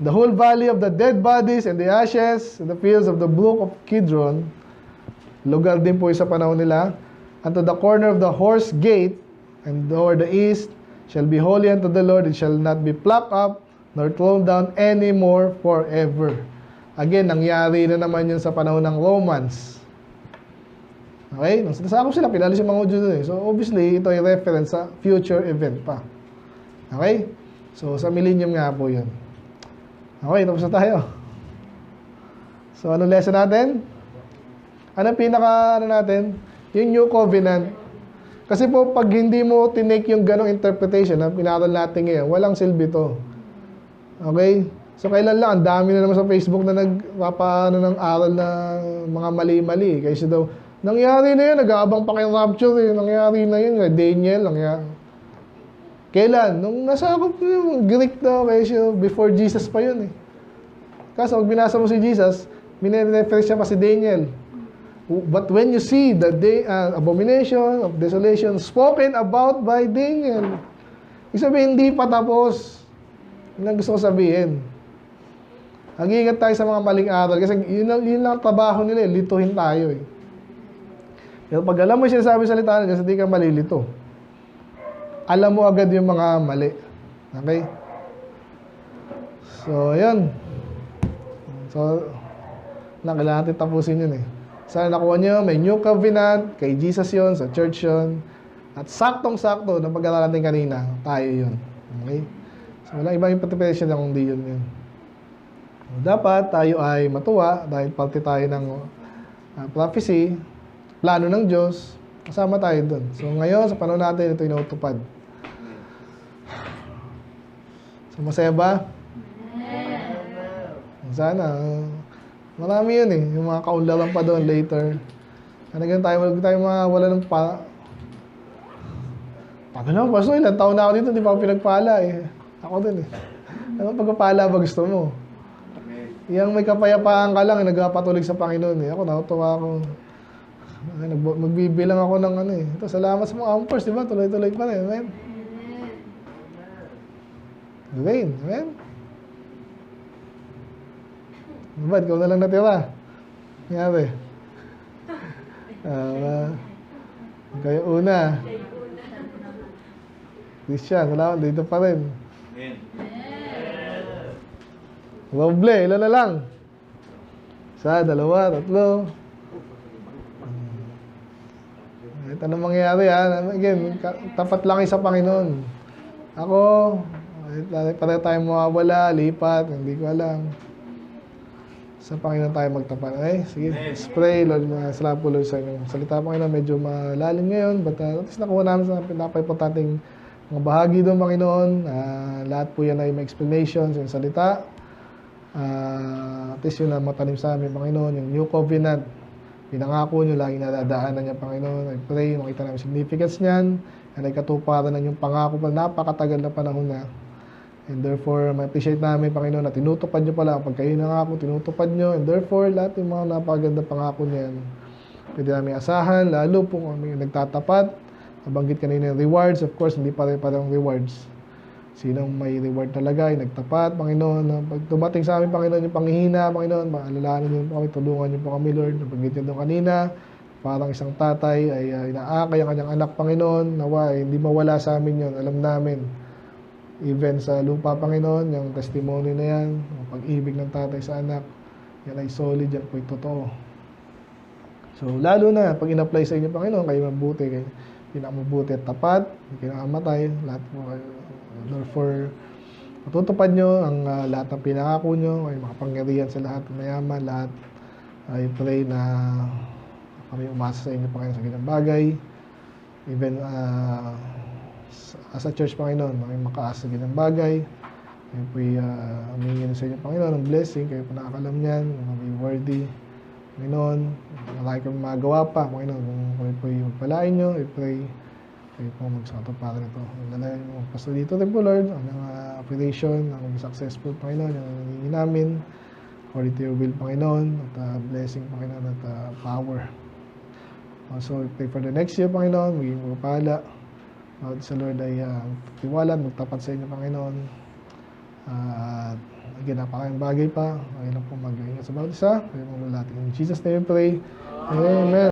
The whole valley of the dead bodies and the ashes and the fields of the brook of Kidron, lugar din po sa panahon nila, unto the corner of the horse gate and toward the east shall be holy unto the Lord. It shall not be plucked up nor thrown down anymore forever. Again, nangyari na naman yun sa panahon ng Romans. Okay? Nung sinasakop sila, pinalis yung mga Hudyo doon eh. So, obviously, ito ay reference sa future event pa. Okay? So, sa millennium nga po yun. Okay, tapos na tayo. So, anong lesson natin? Anong natin? Yung New Covenant. Kasi po, pag hindi mo tinake yung ganong interpretation na pinaral natin ngayon, walang silbi to. Okay? So, kailan lang, ang dami na naman sa Facebook na nagpapaano ng aral na mga mali-mali. Kasi daw, nangyari na yun, nag-aabang pa kayong rapture eh. Nangyari na yun, Daniel, nangyari. Kailan? Nung nasakop yung Greek daw, kasi before Jesus pa yun eh. Kasi pag binasa mo si Jesus, minireference siya pa si Daniel. But when you see the abomination of desolation spoken about by Daniel, ibig sabihin, hindi pa tapos. Yun ang gusto ko sabihin. Mag-iingat tayo sa mga maling aral kasi yun lang trabaho nila eh, lituhin tayo eh. Pero pag alam mo yung sinasabi sa salita kasi hindi ka malilito. Alam mo agad yung mga mali. Okay? So, yun. So, kailangan natin tapusin yun eh. Sana nakuha nyo, may New Covenant, kay Jesus yun, sa church yun. At saktong-sakto, na pag-aralan natin kanina, tayo yun. Okay? So, walang ibang interpretation na kung di yun yun. Dapat tayo ay matuwa dahil parte tayo ng prophecy, plano ng Diyos, kasama tayo dun. So ngayon, sa panahon natin, ito inutupad. So masaya ba? Sana. Marami yun eh. Yung mga kaunlaran pa doon later. Ganyan tayo, wala tayo mawala ng Paano naman, Pastor, ilang taon na ako dito, hindi pa ako pinagpala eh. Ako din eh. Ano pagpapala ba gusto mo? Yang may kapayapaan ka lang, nagpatuloy sa Panginoon eh. Ako, natutuwa ako. Magbibilang ako ng ano eh. Ito, salamat sa mga ampers, di ba? Tuloy-tuloy pa rin. Amen? Amen? Amen? Ba't ikaw na lang natira? Nangyari. Kayo una. Christian, salamat. Dito pa rin. Amen. Roble, ilan na lang? Isa, dalawa, tatlo. Ito na mangyayari ha. Again, tapat lang sa Panginoon. Ako, pareho tayo mawawala, lipat, hindi ko alam. Sa Panginoon tayo magtapat. Okay? Sige, let's pray, Lord. Salamat po, Lord, sa inyong salita, Panginoon. Medyo malalim ngayon, but at least nakuha namin sa pinaka-importanting mga bahagi doon, Panginoon. Lahat po yan ay may explanation sa salita. At least yun ang matanim sa amin, Panginoon, yung New Covenant. Pinangako nyo, laging nadadaanan niya, Panginoon. I pray, makita namin significance niyan, and ay katuparan ng yung pangako pa, napakatagal na panahon na. And therefore, ma-appreciate namin, Panginoon, na tinutupad nyo pala. Pag kayo nangako, tinutupad nyo. And therefore, lahat yung mga napakaganda pangako niyan, pwede namin asahan, lalo po kung kami nagtatapat, nabanggit kanina yung rewards. Of course, hindi pare-parehong rewards. Sinong may reward talaga, yung nagtapat, Panginoon, na pag dumating sa amin, Panginoon, yung panghihina, Panginoon, maalalahanin niyo po kami, tulungan niyo po kami, Lord. Nabanggit niyo doon kanina, parang isang tatay ay inaakay ang kanyang anak, Panginoon, nawa, hindi mawala sa amin yun, alam namin. Even sa lupa, Panginoon, yung testimony na yan, yung pag-ibig ng tatay sa anak, yan ay solid, yan po'y totoo. So, lalo na, pag in-apply sa inyo, Panginoon, kayo mabuti, kayo pinakamabuti at tapat, hindi kayo nakamatay, lahat po kayo. Therefore, matutupad nyo ang lahat ng pinangako nyo, ay makapangyarihan sa lahat ng mayaman, lahat. I pray na kami umasa sa inyo, Panginoon, sa ganyang bagay. Even as a church, Panginoon, kami makaasa sa ganyang bagay. Kayo po'y amingin sa inyo, Panginoon, ng blessing. Kayo po nakakalam niyan, be worthy. Panginoon, marami kami magawa pa, Panginoon, kung kayo po'y magpalain nyo, I pray, kayo po magsakatuparan ito. Nalalayan mo pasto dito rin po, Lord, ang operation, ang successful, Panginoon, yung nangingi namin, according to your will, Panginoon, at blessing, Panginoon, at power. Also, I pray for the next year, Panginoon, maging magpapala. Sa Lord ay tiwala, magtapat sa inyo, Panginoon. At again, napakayang bagay pa. Ngayon lang po mag-ingat sa bawat isa. Kayo mga lalaki. In Jesus' name we pray. Amen.